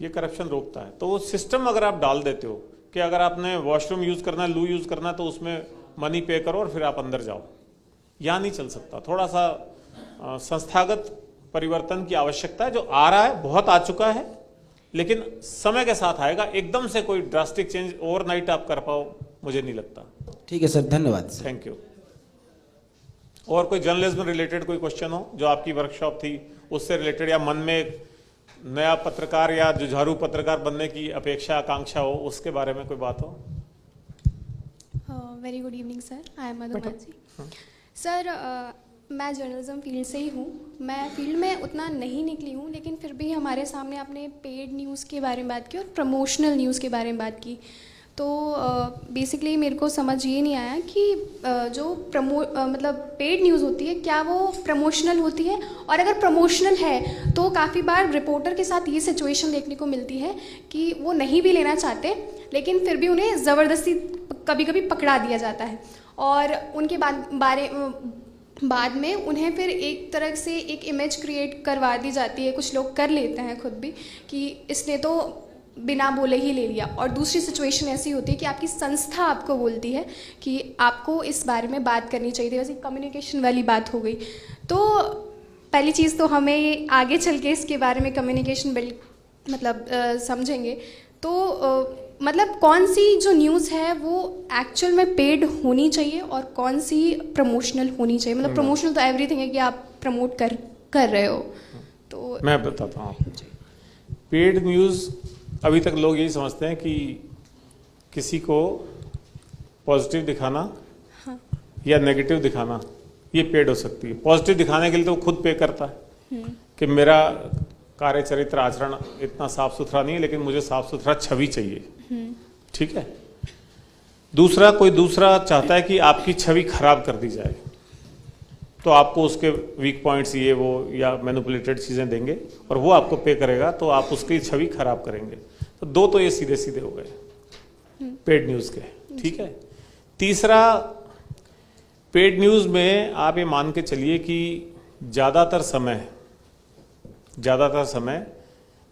ये करप्शन रोकता है। तो वो सिस्टम अगर आप डाल देते हो कि अगर आपने वॉशरूम यूज करना है, लू यूज करना है, तो उसमें मनी पे करो और फिर आप अंदर जाओ, यहाँ नहीं चल सकता। थोड़ा सा संस्थागत परिवर्तन की आवश्यकता है, जो आ रहा है, बहुत आ चुका है, लेकिन समय के साथ आएगा। एकदम से कोई ड्रास्टिक चेंज ओवरनाइट आप कर पाओ, मुझे नहीं लगता। ठीक है सर, धन्यवाद सर। Thank you. और कोई जर्नलिज्म रिलेटेड कोई क्वेश्चन हो, जो आपकी वर्कशॉप थी उससे रिलेटेड, या मन में एक नया पत्रकार या जुझारू पत्रकार बनने की अपेक्षा आकांक्षा हो, उसके बारे में कोई बात हो? Very good evening sir, I am Madhumansi. Sir, मैं जर्नलिज्म फील्ड से ही हूँ। मैं फील्ड में उतना नहीं निकली हूँ, लेकिन फिर भी हमारे सामने आपने पेड न्यूज़ के बारे में बात की और प्रमोशनल न्यूज़ के बारे में बात की। तो बेसिकली मेरे को समझ ये नहीं आया कि जो मतलब पेड न्यूज़ होती है, क्या वो प्रमोशनल होती है? और अगर प्रमोशनल है तो काफ़ी बार रिपोर्टर के साथ ये सिचुएशन देखने को मिलती है कि वो नहीं भी लेना चाहते, लेकिन फिर भी उन्हें ज़बरदस्ती कभी कभी पकड़ा दिया जाता है, और उनके बाद में उन्हें फिर एक तरह से एक इमेज क्रिएट करवा दी जाती है। कुछ लोग कर लेते हैं खुद भी कि इसने तो बिना बोले ही ले लिया। और दूसरी सिचुएशन ऐसी होती है कि आपकी संस्था आपको बोलती है कि आपको इस बारे में बात करनी चाहिए थी, वैसे कम्युनिकेशन वाली बात हो गई। तो पहली चीज़ तो हमें आगे चल के इसके बारे में कम्युनिकेशन मतलब समझेंगे तो मतलब कौन सी जो न्यूज़ है वो एक्चुअल में पेड होनी चाहिए और कौन सी प्रमोशनल होनी चाहिए। मतलब प्रमोशनल तो एवरीथिंग है कि आप प्रमोट कर रहे हो। तो मैं बताता हूँ आपको। पेड न्यूज़ अभी तक लोग यही समझते हैं कि किसी को पॉजिटिव दिखाना या नेगेटिव दिखाना ये पेड हो सकती है। पॉजिटिव दिखाने के लिए तो वो खुद पे करता है कि मेरा कार्य चरित्र आचरण इतना साफ सुथरा नहीं है, लेकिन मुझे साफ सुथरा छवि चाहिए, ठीक है। दूसरा, कोई दूसरा चाहता है कि आपकी छवि खराब कर दी जाए, तो आपको उसके वीक पॉइंट्स ये वो या मैनिपुलेटेड चीज़ें देंगे और वो आपको पे करेगा, तो आप उसकी छवि खराब करेंगे। तो दो तो ये सीधे सीधे हो गए पेड न्यूज़ के, ठीक है। तीसरा, पेड न्यूज़ में आप ये मान के चलिए कि ज़्यादातर समय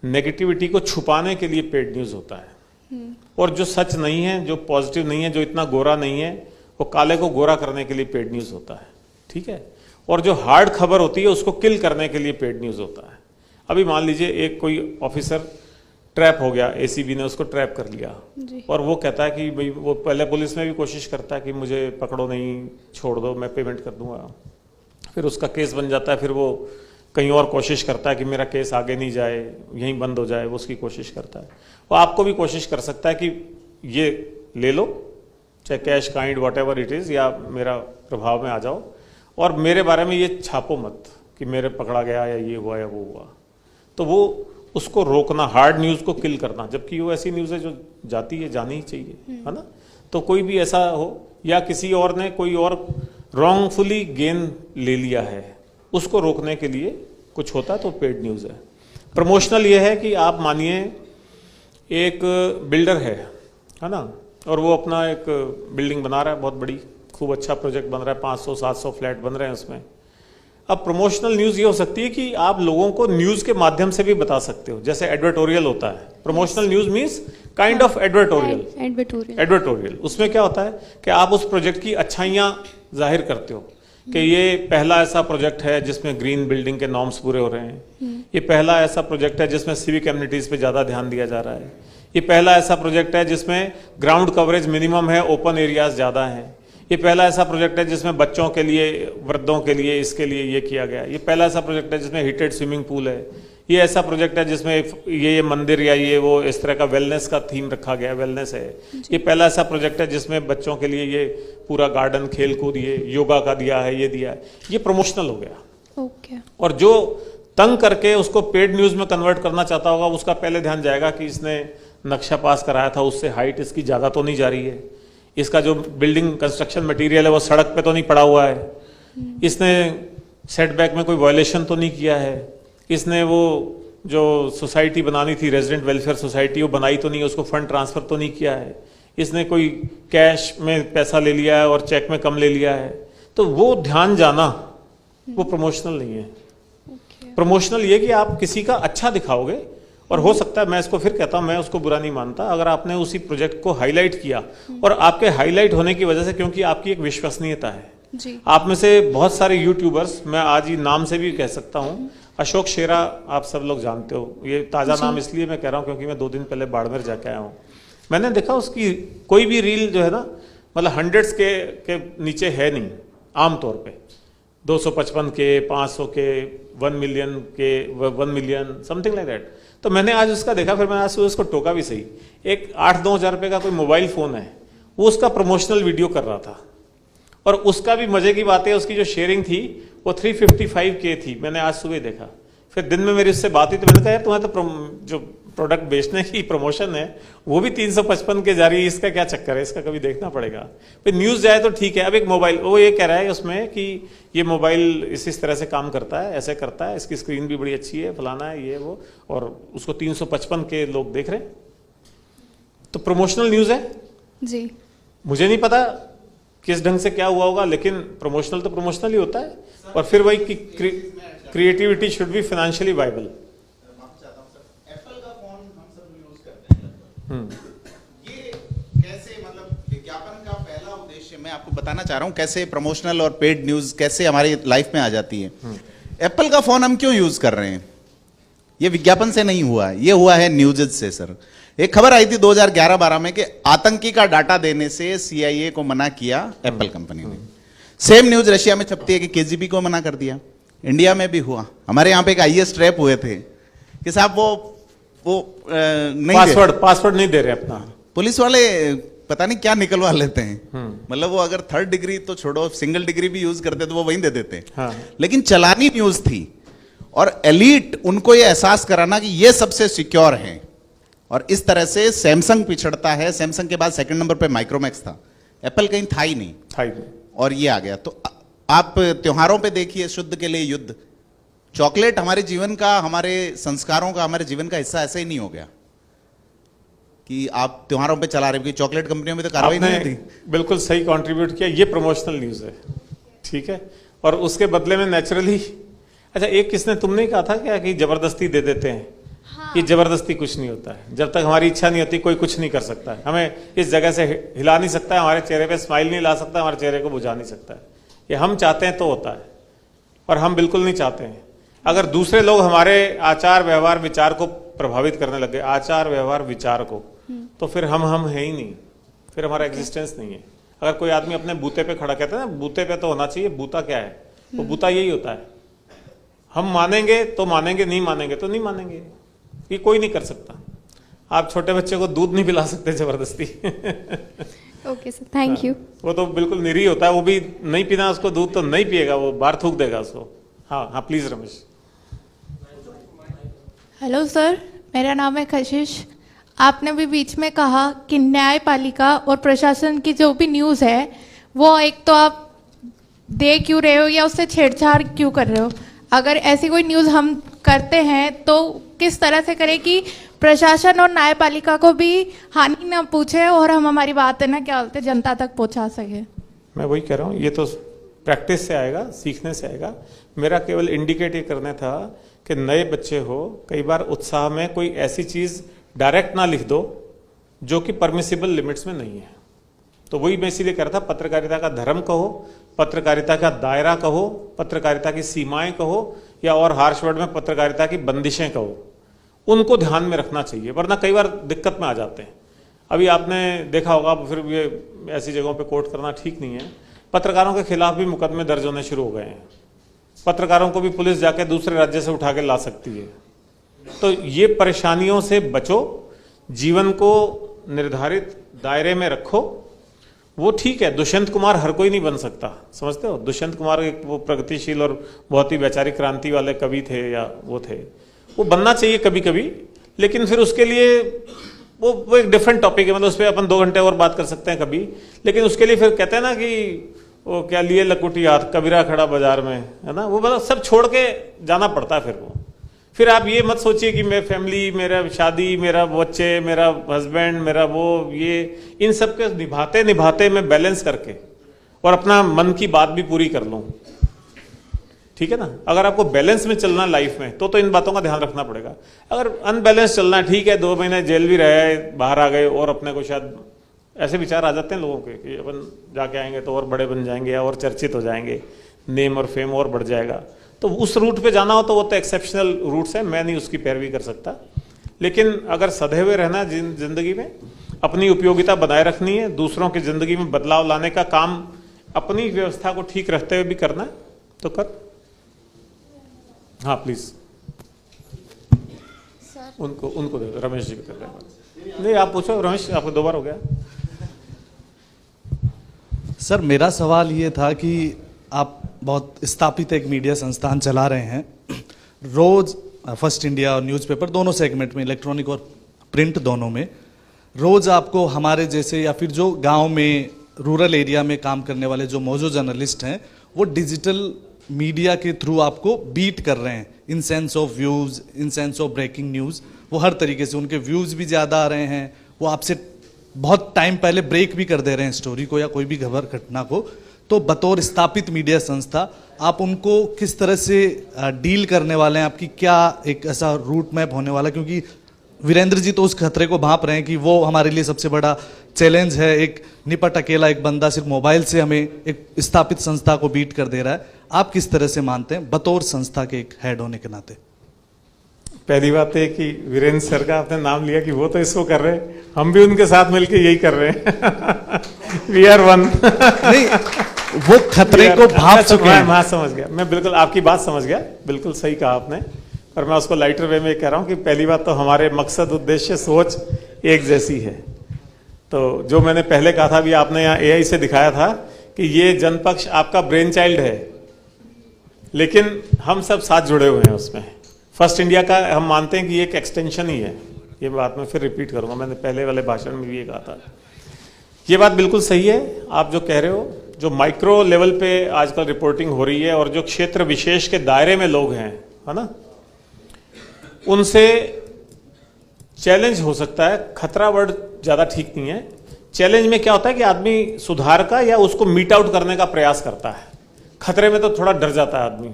नेगेटिविटी को छुपाने के लिए पेड न्यूज़ होता है, और जो सच नहीं है, जो पॉजिटिव नहीं है, जो इतना गोरा नहीं है, वो काले को गोरा करने के लिए पेड न्यूज़ होता है, ठीक है। और जो हार्ड खबर होती है उसको किल करने के लिए पेड न्यूज़ होता है। अभी मान लीजिए एक कोई ऑफिसर ट्रैप हो गया, एसीबी ने उसको ट्रैप कर लिया, और वो कहता है कि भाई, वो पहले पुलिस में भी कोशिश करता है कि मुझे पकड़ो नहीं, छोड़ दो, मैं पेमेंट कर दूंगा। फिर उसका केस बन जाता है, फिर वो कहीं और कोशिश करता है कि मेरा केस आगे नहीं जाए, यहीं बंद हो जाए, वो उसकी कोशिश करता है। वो आपको भी कोशिश कर सकता है कि ये ले लो, चाहे cash kind what ever it is, या मेरा प्रभाव में आ जाओ और मेरे बारे में ये छापो मत कि मेरे पकड़ा गया या ये हुआ या वो हुआ। तो वो उसको रोकना, हार्ड न्यूज़ को किल करना, जबकि वो ऐसी न्यूज़ है जो जाती है, जानी ही चाहिए, है ना। तो कोई भी ऐसा हो, या किसी और ने कोई और रॉन्गफुली गेन ले लिया है, उसको रोकने के लिए कुछ होता है, तो पेड न्यूज़ है। प्रमोशनल ये है कि आप मानिए एक बिल्डर है ना, और वो अपना एक बिल्डिंग बना रहा है, बहुत बड़ी, खूब अच्छा प्रोजेक्ट बन रहा है, 500-700 फ्लैट बन रहे हैं उसमें। अब प्रमोशनल न्यूज़ ये हो सकती है कि आप लोगों को न्यूज़ के माध्यम से भी बता सकते हो, जैसे एडवर्टोरियल होता है। Promotional news means kind of advertorial. उसमें क्या होता है कि आप उस प्रोजेक्ट की अच्छाइयाँ जाहिर करते हो कि ये पहला ऐसा प्रोजेक्ट है जिसमें ग्रीन बिल्डिंग के नॉर्म्स पूरे हो रहे हैं, ये पहला ऐसा प्रोजेक्ट है जिसमें सिविक एमिनिटीज़ पे ज़्यादा ध्यान दिया जा रहा है, ये पहला ऐसा प्रोजेक्ट है जिसमें ग्राउंड कवरेज मिनिमम है, ओपन एरियाज ज़्यादा हैं, ये पहला ऐसा प्रोजेक्ट है जिसमें बच्चों के लिए, वृद्धों के लिए, इसके लिए ये किया गया, ये पहला ऐसा प्रोजेक्ट है जिसमें हीटेड स्विमिंग पूल है, ये ऐसा प्रोजेक्ट है जिसमें ये मंदिर या ये वो इस तरह का वेलनेस का थीम रखा गया, वेलनेस है, ये पहला ऐसा प्रोजेक्ट है जिसमें बच्चों के लिए ये पूरा गार्डन, खेल कूद, ये योगा का दिया है, ये दिया है। ये प्रमोशनल हो गया। ओके। और जो तंग करके उसको पेड न्यूज़ में कन्वर्ट करना चाहता होगा, उसका पहले ध्यान जाएगा कि इसने नक्शा पास कराया था, उससे हाइट इसकी ज़्यादा तो नहीं जा रही है, इसका जो बिल्डिंग कंस्ट्रक्शन मटेरियल है वो सड़क पे तो नहीं पड़ा हुआ है, इसने सेटबैक में कोई वायलेशन तो नहीं किया है, इसने वो जो सोसाइटी बनानी थी, रेजिडेंट वेलफेयर सोसाइटी, वो बनाई तो नहीं है, उसको फंड ट्रांसफ़र तो नहीं किया है, इसने कोई कैश में पैसा ले लिया है और चेक में कम ले लिया है। तो वो ध्यान जाना, वो प्रमोशनल नहीं है। प्रमोशनल ये कि आप किसी का अच्छा दिखाओगे, और हो सकता है, मैं इसको फिर कहता हूं, मैं उसको बुरा नहीं मानता, अगर आपने उसी प्रोजेक्ट को हाईलाइट किया, और आपके हाईलाइट होने की वजह से, क्योंकि आपकी एक विश्वसनीयता है जी। आप में से बहुत सारे यूट्यूबर्स, मैं आज ही नाम से भी कह सकता हूं, अशोक शेरा आप सब लोग जानते हो, ये ताज़ा नाम इसलिए मैं कह रहा हूं क्योंकि मैं 2 दिन पहले बाड़मेर जाके आया हूं। मैंने देखा उसकी कोई भी रील जो है ना, मतलब 100s के नीचे है नहीं, आमतौर पे 255 के, 500 के, 1 मिलियन के, 1 मिलियन समथिंग लाइक दैट। तो मैंने आज उसका देखा, फिर मैंने आज उसको टोका भी सही। एक 8-9 हज़ार रुपये का कोई मोबाइल फ़ोन है, वो उसका प्रमोशनल वीडियो कर रहा था, और उसका भी मजे की बात है, उसकी जो शेयरिंग थी वो 355K थी। मैंने आज सुबह देखा, फिर दिन में मेरी उससे बात हुई, तो मैंने कहा यार तुम्हें तो जो प्रोडक्ट बेचने की प्रमोशन है वो भी 355 के जा रही है, इसका क्या चक्कर है, इसका कभी देखना पड़ेगा। फिर न्यूज़ जाए तो ठीक है। अब एक मोबाइल, वो ये कह रहा है उसमें कि ये मोबाइल इस तरह से काम करता है, ऐसे करता है, इसकी स्क्रीन भी बड़ी अच्छी है, फलाना है, ये वो, और उसको 355 के लोग देख रहे हैं। तो प्रमोशनल न्यूज़ है जी। मुझे नहीं पता किस ढंग से क्या हुआ होगा, लेकिन प्रमोशनल तो प्रमोशनल ही होता है। और फिर वही कि creativity should be financially viable. Apple का फोन हम सब यूज करते हैं, ये कैसे, मतलब विज्ञापन का पहला उद्देश्य मैं आपको बताना चाह रहा हूं, कैसे प्रमोशनल और पेड न्यूज कैसे हमारी लाइफ में आ जाती है। एप्पल का फोन हम क्यों यूज कर रहे हैं, ये विज्ञापन से नहीं हुआ, ये हुआ है न्यूज़ से। सर, एक खबर आई थी 2011-12 में कि आतंकी का डाटा देने से CIA को मना किया एप्पल कंपनी ने। सेम न्यूज रशिया में छपती है कि KGB को मना कर दिया। इंडिया में भी हुआ। हमारे यहाँ पे एक आईएएस ट्रैप हुए थे कि साहब वो नहीं पासवर्ड नहीं दे रहे अपना। पुलिस वाले पता नहीं क्या निकलवा लेते हैं, मतलब वो अगर 3rd डिग्री तो छोड़ो, सिंगल डिग्री भी यूज करते तो वो वहीं दे देते हैं। हाँ। लेकिन चलानी न्यूज थी और एलीट उनको ये एहसास कराना कि ये सबसे सिक्योर है, और इस तरह से सैमसंग पिछड़ता है। सैमसंग के बाद 2nd नंबर पे माइक्रोमैक्स था, एप्पल कहीं था ही नहीं, और ये आ गया। तो आप त्योहारों पे देखिए, शुद्ध के लिए युद्ध। चॉकलेट हमारे जीवन का, हमारे संस्कारों का, हमारे जीवन का हिस्सा ऐसे ही नहीं हो गया कि आप त्योहारों पे चला रहे हो, कि चॉकलेट कंपनियों में तो कार्रवाई नहीं होती। बिल्कुल सही कंट्रीब्यूट किया, ये प्रमोशनल न्यूज है, ठीक है। और उसके बदले में नेचुरली, अच्छा एक किसने, तुमने कहा था क्या कि जबरदस्ती दे देते हैं? हाँ। ये जबरदस्ती कुछ नहीं होता है, जब तक हमारी इच्छा नहीं होती कोई कुछ नहीं कर सकता है। हमें इस जगह से हिला नहीं सकता है, हमारे चेहरे पे स्माइल नहीं ला सकता, हमारे चेहरे को बुझा नहीं सकता है। ये हम चाहते हैं तो होता है, और हम बिल्कुल नहीं चाहते हैं। अगर दूसरे लोग हमारे आचार व्यवहार विचार को प्रभावित करने लगे, आचार व्यवहार विचार को, तो फिर हम है ही नहीं, फिर हमारा एग्जिस्टेंस नहीं है। अगर कोई आदमी अपने बूते पे खड़ा कहता है ना, बूते पे तो होना चाहिए, बूता क्या है? वो बूता यही होता है, हम मानेंगे तो मानेंगे, नहीं मानेंगे तो नहीं मानेंगे। ये कोई नहीं कर सकता। आप छोटे बच्चे को दूध नहीं पिला सकते जबरदस्ती। Okay sir, thank you. वो तो बिल्कुल निरीह होता है, वो भी नहीं पीना उसको दूध तो नहीं पिएगा, वो बाहर थूक देगा उसको। हाँ हाँ प्लीज रमेश। हेलो सर, मेरा नाम है कशिश। आपने भी बीच में कहा कि न्यायपालिका और प्रशासन की जो भी न्यूज़ है वो एक तो आप दे क्यों रहे हो या उससे छेड़छाड़ क्यों कर रहे हो। अगर ऐसी कोई न्यूज़ हम करते हैं तो किस तरह से करें कि प्रशासन और न्यायपालिका को भी हानि ना पूछे और हम हमारी बात है ना क्या बोलते जनता तक पहुंचा सके। मैं वही कह रहा हूँ, ये तो प्रैक्टिस से आएगा, सीखने से आएगा। मेरा केवल इंडिकेट ये करना था कि नए बच्चे हो, कई बार उत्साह में कोई ऐसी चीज़ डायरेक्ट ना लिख दो जो कि परमिसिबल लिमिट्स में नहीं है। तो वही मैं इसीलिए कह रहा था, पत्रकारिता का धर्म कहो, पत्रकारिता का दायरा कहो, पत्रकारिता की सीमाएं कहो, या और हार्श वर्ड में पत्रकारिता की बंदिशें कहो, उनको ध्यान में रखना चाहिए, वरना कई बार दिक्कत में आ जाते हैं। अभी आपने देखा होगा, फिर ये ऐसी जगहों पे कोर्ट करना ठीक नहीं है, पत्रकारों के खिलाफ भी मुकदमे दर्ज होने शुरू हो गए हैं। पत्रकारों को भी पुलिस जाके दूसरे राज्य से उठा के ला सकती है। तो ये परेशानियों से बचो, जीवन को निर्धारित दायरे में रखो। वो ठीक है, दुष्यंत कुमार हर कोई नहीं बन सकता, समझते हो। दुष्यंत कुमार एक वो प्रगतिशील और बहुत ही वैचारिक क्रांति वाले कवि थे, या वो थे, वो बनना चाहिए कभी कभी, लेकिन फिर उसके लिए वो एक डिफरेंट टॉपिक है, मतलब उस पर अपन 2 घंटे और बात कर सकते हैं कभी। लेकिन उसके लिए फिर कहते हैं ना कि वो क्या लिए लकुटी हाथ कबीरा खड़ा बाजार में, है ना, वो मतलब सब छोड़ के जाना पड़ता है। फिर आप ये मत सोचिए कि मैं फैमिली, मेरा शादी, मेरा बच्चे, मेरा हस्बैंड, मेरा वो ये, इन सब के निभाते निभाते मैं बैलेंस करके और अपना मन की बात भी पूरी कर लूँ, ठीक है ना। अगर आपको बैलेंस में चलना लाइफ में, तो इन बातों का ध्यान रखना पड़ेगा। अगर अनबैलेंस चलना है, ठीक है, 2 महीने जेल भी रहे, बाहर आ गए, और अपने को शायद ऐसे विचार आ जाते हैं लोगों के कि अपन जाके आएंगे तो और बड़े बन जाएंगे और चर्चित हो जाएंगे, नेम और फेम और बढ़ जाएगा। तो उस रूट पे जाना हो तो वो तो एक्सेप्शनल रूट्स है, मैं नहीं उसकी पैरवी कर सकता। लेकिन अगर सधे हुए रहना जिंदगी में, अपनी उपयोगिता बनाए रखनी है, दूसरों की जिंदगी में बदलाव लाने का काम अपनी व्यवस्था को ठीक रखते हुए भी करना है, तो कर। हाँ प्लीज उनको दे, रमेश जी भी कर रहे हैं। नहीं आप पूछो रमेश, आपको 2 बार हो गया। सर मेरा सवाल ये था कि आप बहुत स्थापित एक मीडिया संस्थान चला रहे हैं, रोज फर्स्ट इंडिया और न्यूज़पेपर दोनों सेगमेंट में, इलेक्ट्रॉनिक और प्रिंट दोनों में, रोज आपको हमारे जैसे या फिर जो गांव में रूरल एरिया में काम करने वाले जो मौजूद जर्नलिस्ट हैं, वो डिजिटल मीडिया के थ्रू आपको बीट कर रहे हैं in sense of views, in sense of breaking news. वो हर तरीके से, उनके व्यूज़ भी ज़्यादा आ रहे हैं, वो आपसे बहुत टाइम पहले ब्रेक भी कर दे रहे हैं स्टोरी को या कोई भी खबर घटना को। तो बतौर स्थापित मीडिया संस्था आप उनको किस तरह से डील करने वाले हैं? आपकी क्या एक ऐसा रूट मैप होने वाला? क्योंकि वीरेंद्र जी तो उस खतरे को भांप रहे हैं कि वो हमारे लिए सबसे बड़ा चैलेंज है, एक निपट अकेला एक बंदा सिर्फ मोबाइल से हमें एक स्थापित संस्था को बीट कर दे रहा है। आप किस तरह से मानते हैं बतौर संस्था के एक हेड होने के नाते? पहली बात है कि वीरेंद्र सर का आपने नाम लिया कि वो तो इसको कर रहे हैं, हम भी उनके साथ मिलकर यही कर रहे हैं। We are one. नहीं वो खतरे को भाप चुके हैं। मैं समझ गया, मैं बिल्कुल आपकी बात समझ गया, बिल्कुल सही कहा आपने। और मैं उसको लाइटर वे में कह रहा हूं कि पहली बात तो हमारे मकसद, उद्देश्य, सोच एक जैसी है। तो जो मैंने पहले कहा था, भी आपने यहाँ एआई से दिखाया था कि ये जनपक्ष आपका ब्रेन चाइल्ड है, लेकिन हम सब साथ जुड़े हुए हैं उसमें। फर्स्ट इंडिया का हम मानते हैं कि एक एक्सटेंशन ही है। ये बात मैं फिर रिपीट करूंगा, मैंने पहले वाले भाषण में भी ये कहा था। ये बात बिल्कुल सही है आप जो कह रहे हो। जो माइक्रो लेवल पे आजकल रिपोर्टिंग हो रही है और जो क्षेत्र विशेष के दायरे में लोग हैं, है ना, उनसे चैलेंज हो सकता है। खतरा वर्ड ज्यादा ठीक नहीं है। चैलेंज में क्या होता है कि आदमी सुधार का या उसको मीट आउट करने का प्रयास करता है। खतरे में तो थोड़ा डर जाता है आदमी।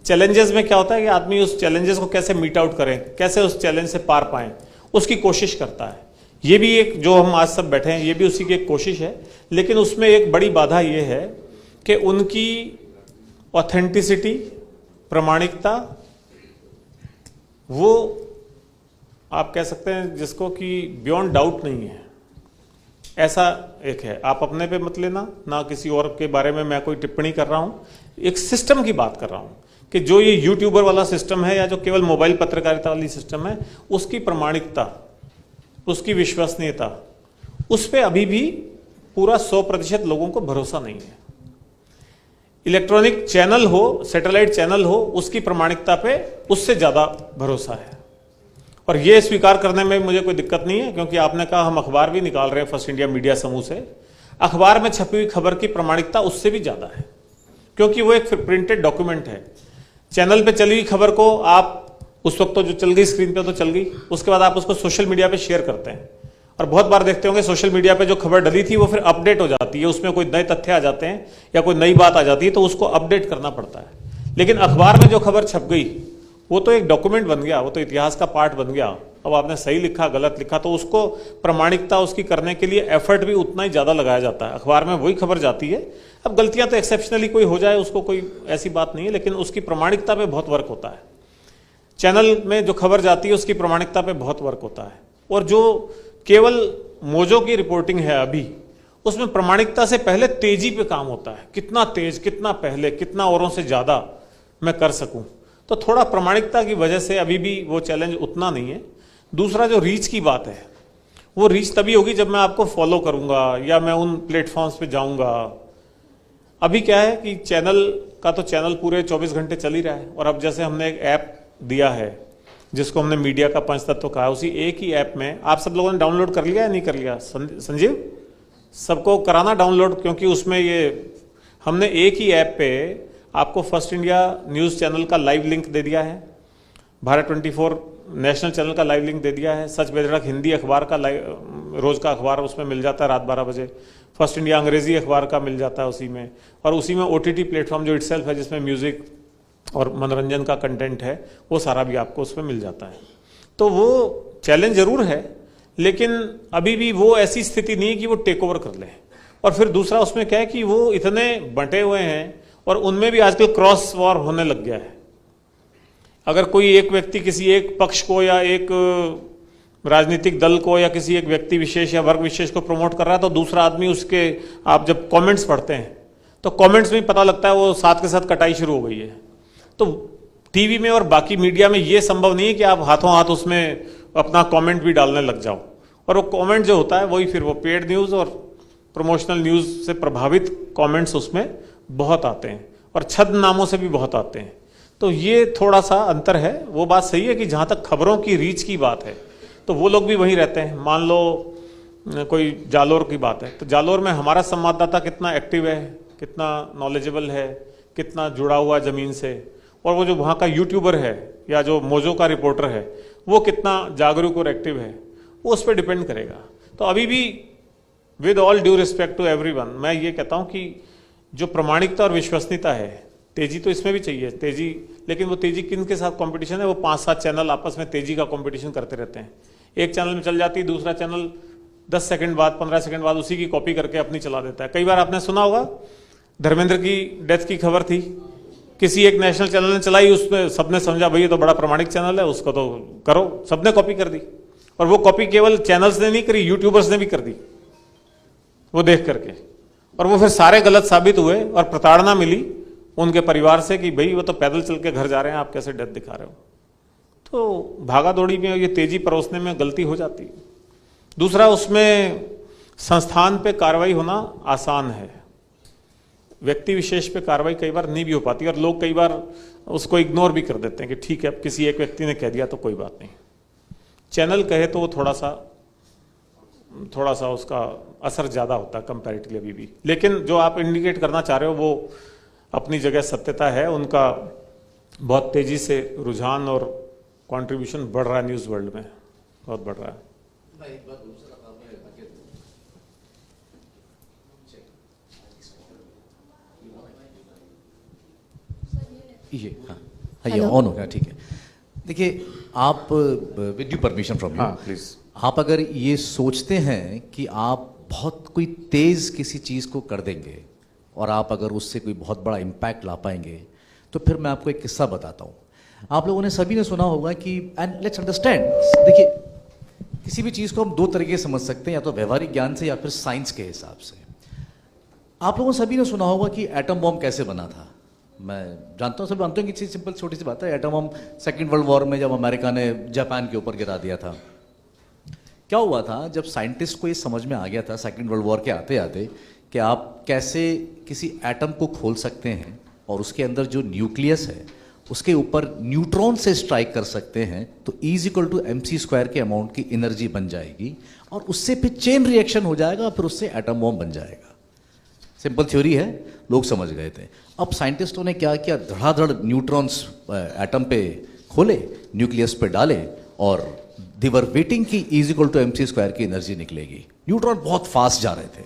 चैलेंजेस में क्या होता है कि आदमी उस चैलेंजेस को कैसे मीट आउट करें, कैसे उस चैलेंज से पार पाएं, उसकी कोशिश करता है। ये भी एक, जो हम आज सब बैठे हैं, ये भी उसी की एक कोशिश है। लेकिन उसमें एक बड़ी बाधा ये है कि उनकी ऑथेंटिसिटी, प्रामाणिकता, वो आप कह सकते हैं जिसको कि बियॉन्ड डाउट नहीं है, ऐसा एक है। आप अपने पे मत लेना, ना किसी और के बारे में मैं कोई टिप्पणी कर रहा हूं। एक सिस्टम की बात कर रहा हूं कि जो ये यूट्यूबर वाला सिस्टम है या जो केवल मोबाइल पत्रकारिता वाली सिस्टम है, उसकी प्रामाणिकता, उसकी विश्वसनीयता, उस पर अभी भी पूरा 100% लोगों को भरोसा नहीं है। इलेक्ट्रॉनिक चैनल हो, सैटेलाइट चैनल हो, उसकी प्रामाणिकता पे उससे ज्यादा भरोसा है। और ये स्वीकार करने में मुझे कोई दिक्कत नहीं है, क्योंकि आपने कहा हम अखबार भी निकाल रहे हैं फर्स्ट इंडिया मीडिया समूह से। अखबार में छपी हुई खबर की प्रामाणिकता उससे भी ज्यादा है, क्योंकि वो एक प्रिंटेड डॉक्यूमेंट है। चैनल पे चली हुई खबर को आप उस वक्त तो जो चल गई स्क्रीन पे तो चल गई, उसके बाद आप उसको सोशल मीडिया पे शेयर करते हैं। और बहुत बार देखते होंगे सोशल मीडिया पे जो खबर डली थी वो फिर अपडेट हो जाती है, उसमें कोई नए तथ्य आ जाते हैं या कोई नई बात आ जाती है, तो उसको अपडेट करना पड़ता है। लेकिन अखबार में जो खबर छप गई वो तो एक डॉक्यूमेंट बन गया, वो तो इतिहास का पार्ट बन गया। अब आपने सही लिखा, गलत लिखा, तो उसको प्रामाणिकता उसकी करने के लिए एफर्ट भी उतना ही ज्यादा लगाया जाता है। अखबार में वही खबर जाती है। अब गलतियां तो एक्सेप्शनली कोई हो जाए, उसको कोई ऐसी बात नहीं है, लेकिन उसकी प्रामाणिकता पे बहुत वर्क होता है। चैनल में जो खबर जाती है उसकी प्रामाणिकता पे बहुत वर्क होता है। और जो केवल मोजो की रिपोर्टिंग है अभी, उसमें प्रामाणिकता से पहले तेजी पे काम होता है। कितना तेज, कितना पहले, कितना औरों से ज्यादा मैं कर सकूं। तो थोड़ा प्रामाणिकता की वजह से अभी भी वो चैलेंज उतना नहीं है। दूसरा जो रीच की बात है, वो रीच तभी होगी जब मैं आपको फॉलो करूंगा या मैं उन प्लेटफॉर्म्स पे जाऊंगा। अभी क्या है कि चैनल का तो चैनल पूरे 24 घंटे चल ही रहा है। और अब जैसे हमने एक ऐप दिया है जिसको हमने मीडिया का पंच तत्व कहा, उसी एक ही ऐप में आप सब लोगों ने डाउनलोड कर लिया या नहीं कर लिया? संजीव, सबको कराना डाउनलोड, क्योंकि उसमें ये हमने एक ही ऐप पे आपको फर्स्ट इंडिया न्यूज़ चैनल का लाइव लिंक दे दिया है, भारत 24 नेशनल चैनल का लाइव लिंक दे दिया है, सच बेधड़क हिंदी अखबार का रोज का अखबार उसमें मिल जाता है रात 12 बजे, फर्स्ट इंडिया अंग्रेजी अखबार का मिल जाता है उसी में, और उसी में OTT प्लेटफॉर्म जो इटसेल्फ है जिसमें म्यूजिक और मनोरंजन का कंटेंट है, वो सारा भी आपको उसमें मिल जाता है। तो वो चैलेंज जरूर है, लेकिन अभी भी वो ऐसी स्थिति नहीं है कि वो टेक ओवर कर ले। और फिर दूसरा उसमें क्या है कि वो इतने बंटे हुए हैं और उनमें भी आजकल क्रॉस वॉर होने लग गया है। अगर कोई एक व्यक्ति किसी एक पक्ष को या एक राजनीतिक दल को या किसी एक व्यक्ति विशेष या वर्ग विशेष को प्रमोट कर रहा है, तो दूसरा आदमी उसके, आप जब कमेंट्स पढ़ते हैं तो कमेंट्स में पता लगता है वो साथ के साथ कटाई शुरू हो गई है। तो टीवी में और बाकी मीडिया में ये संभव नहीं है कि आप हाथों हाथ उसमें अपना कमेंट भी डालने लग जाओ। और वो कमेंट जो होता है वही फिर वो पेड न्यूज़ और प्रमोशनल न्यूज़ से प्रभावित कमेंट्स उसमें बहुत आते हैं, और छद्म नामों से भी बहुत आते हैं। तो ये थोड़ा सा अंतर है। वो बात सही है कि जहाँ तक खबरों की रीच की बात है तो वो लोग भी वहीं रहते हैं। मान लो कोई जालोर की बात है, तो जालोर में हमारा संवाददाता कितना एक्टिव है, कितना नॉलेजेबल है, कितना जुड़ा हुआ ज़मीन से, और वो जो वहाँ का यूट्यूबर है या जो मोजो का रिपोर्टर है वो कितना जागरूक और एक्टिव है, वो उस पर डिपेंड करेगा। तो अभी भी with all due respect to everyone, मैं ये कहता हूँ कि जो प्रामाणिकता और विश्वसनीयता है, तेजी तो इसमें भी चाहिए तेजी, लेकिन वो तेजी किन के साथ कंपटीशन है? वो 5-7 चैनल आपस में तेजी का कंपटीशन करते रहते हैं। एक चैनल में चल जाती है, दूसरा चैनल 10 सेकंड बाद, 15 सेकंड बाद उसी की कॉपी करके अपनी चला देता है। कई बार आपने सुना होगा, धर्मेंद्र की डेथ की खबर थी, किसी एक नेशनल चैनल ने चलाई, उसमें सबने समझा भाई ये तो बड़ा प्रामाणिक चैनल है, उसको तो करो, सबने कॉपी कर दी। और वो कॉपी केवल चैनल्स ने नहीं करी, यूट्यूबर्स ने भी कर दी वो देख करके। और वो फिर सारे गलत साबित हुए और प्रताड़ना मिली उनके परिवार से कि भाई वो तो पैदल चल के घर जा रहे हैं, आप कैसे डेथ दिखा रहे हो। तो भागा दौड़ी में ये तेजी परोसने में गलती हो जाती है। दूसरा, उसमें संस्थान पे कार्रवाई होना आसान है, व्यक्ति विशेष पे कार्रवाई कई बार नहीं भी हो पाती और लोग कई बार उसको इग्नोर भी कर देते हैं कि ठीक है अब किसी एक व्यक्ति ने कह दिया तो कोई बात नहीं। चैनल कहे तो वो थोड़ा सा उसका असर ज़्यादा होता है कंपैरेटिवली अभी भी। लेकिन जो आप इंडिकेट करना चाह रहे हो वो अपनी जगह सत्यता है, उनका बहुत तेज़ी से रुझान और कंट्रीब्यूशन बढ़ रहा है, न्यूज़ वर्ल्ड में बहुत बढ़ रहा है। ये हाँ ये ऑन हो गया, ठीक है। देखिए आप with due permission from you, हाँ प्लीज़। आप अगर ये सोचते हैं कि आप बहुत कोई तेज किसी चीज़ को कर देंगे और आप अगर उससे कोई बहुत बड़ा इम्पैक्ट ला पाएंगे, तो फिर मैं आपको एक किस्सा बताता हूँ। आप लोगों ने सभी ने सुना होगा कि, एंड लेट्स अंडरस्टैंड, देखिए किसी भी चीज़ को हम दो तरीके से समझ सकते हैं, या तो व्यवहारिक ज्ञान से या फिर साइंस के हिसाब से। आप लोगों सभी ने सुना होगा कि एटम बॉम्ब कैसे बना था। मैं जानता हूँ, सब जानते हैं कि चीज़ सिंपल छोटी सी बात है। Atom bomb second world war में जब अमेरिका ने जापान के ऊपर गिरा दिया था, क्या हुआ था, जब साइंटिस्ट को ये समझ में आ गया था सेकेंड वर्ल्ड वॉर के आते आते कि आप कैसे किसी एटम को खोल सकते हैं और उसके अंदर जो न्यूक्लियस है उसके ऊपर न्यूट्रॉन से स्ट्राइक कर सकते हैं, तो E=mc² के अमाउंट की एनर्जी बन जाएगी और उससे फिर चेन रिएक्शन हो जाएगा, फिर उससे एटम बॉम्ब बन जाएगा। सिंपल थ्योरी है, लोग समझ गए थे। अब साइंटिस्टों ने क्या किया, धड़ाधड़ न्यूट्रॉन्स एटम पे खोले, न्यूक्लियस पे डाले और दे वर वेटिंग कि E=mc² की एनर्जी निकलेगी। न्यूट्रॉन बहुत फास्ट जा रहे थे।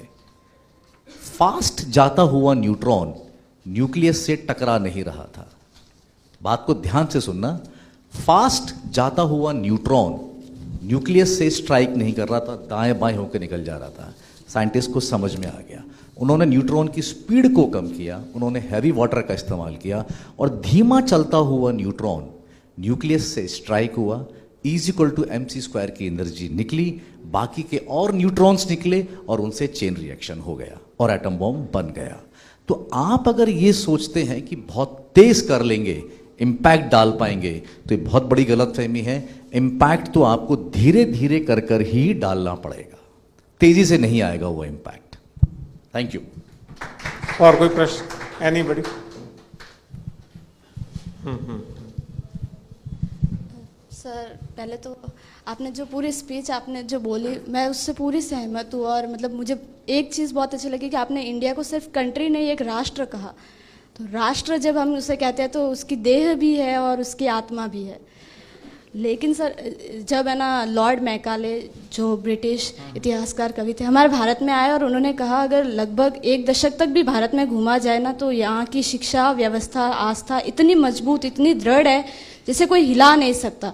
फास्ट जाता हुआ न्यूट्रॉन न्यूक्लियस से टकरा नहीं रहा था। बात को ध्यान से सुनना, फास्ट जाता हुआ न्यूट्रॉन न्यूक्लियस से स्ट्राइक नहीं कर रहा था, दाएं बाएं होकर निकल जा रहा था। साइंटिस्ट को समझ में आ गया, उन्होंने न्यूट्रॉन की स्पीड को कम किया, उन्होंने हैवी वाटर का इस्तेमाल किया और धीमा चलता हुआ न्यूट्रॉन न्यूक्लियस से स्ट्राइक हुआ, E=mc² की एनर्जी निकली, बाकी के और न्यूट्रॉन्स निकले और उनसे चेन रिएक्शन हो गया और एटम बॉम्ब बन गया। तो आप अगर ये सोचते हैं कि बहुत तेज कर लेंगे, इम्पैक्ट डाल पाएंगे, तो ये बहुत बड़ी गलतफहमी है। इम्पैक्ट तो आपको धीरे धीरे कर कर ही डालना पड़ेगा, तेजी से नहीं आएगा वो इम्पैक्ट। Thank you. और कोई प्रश्न? एनीबॉडी? सर पहले तो आपने जो पूरी स्पीच आपने जो बोली, मैं उससे पूरी सहमत हूँ। और मतलब मुझे एक चीज़ बहुत अच्छी लगी कि आपने इंडिया को सिर्फ कंट्री नहीं, एक राष्ट्र कहा। तो राष्ट्र जब हम उसे कहते हैं तो उसकी देह भी है और उसकी आत्मा भी है। लेकिन सर जब है ना लॉर्ड मैकाले जो ब्रिटिश इतिहासकार कवि थे, हमारे भारत में आए और उन्होंने कहा अगर लगभग 1 दशक तक भी भारत में घूमा जाए ना, तो यहाँ की शिक्षा व्यवस्था, आस्था इतनी मजबूत, इतनी दृढ़ है जिसे कोई हिला नहीं सकता।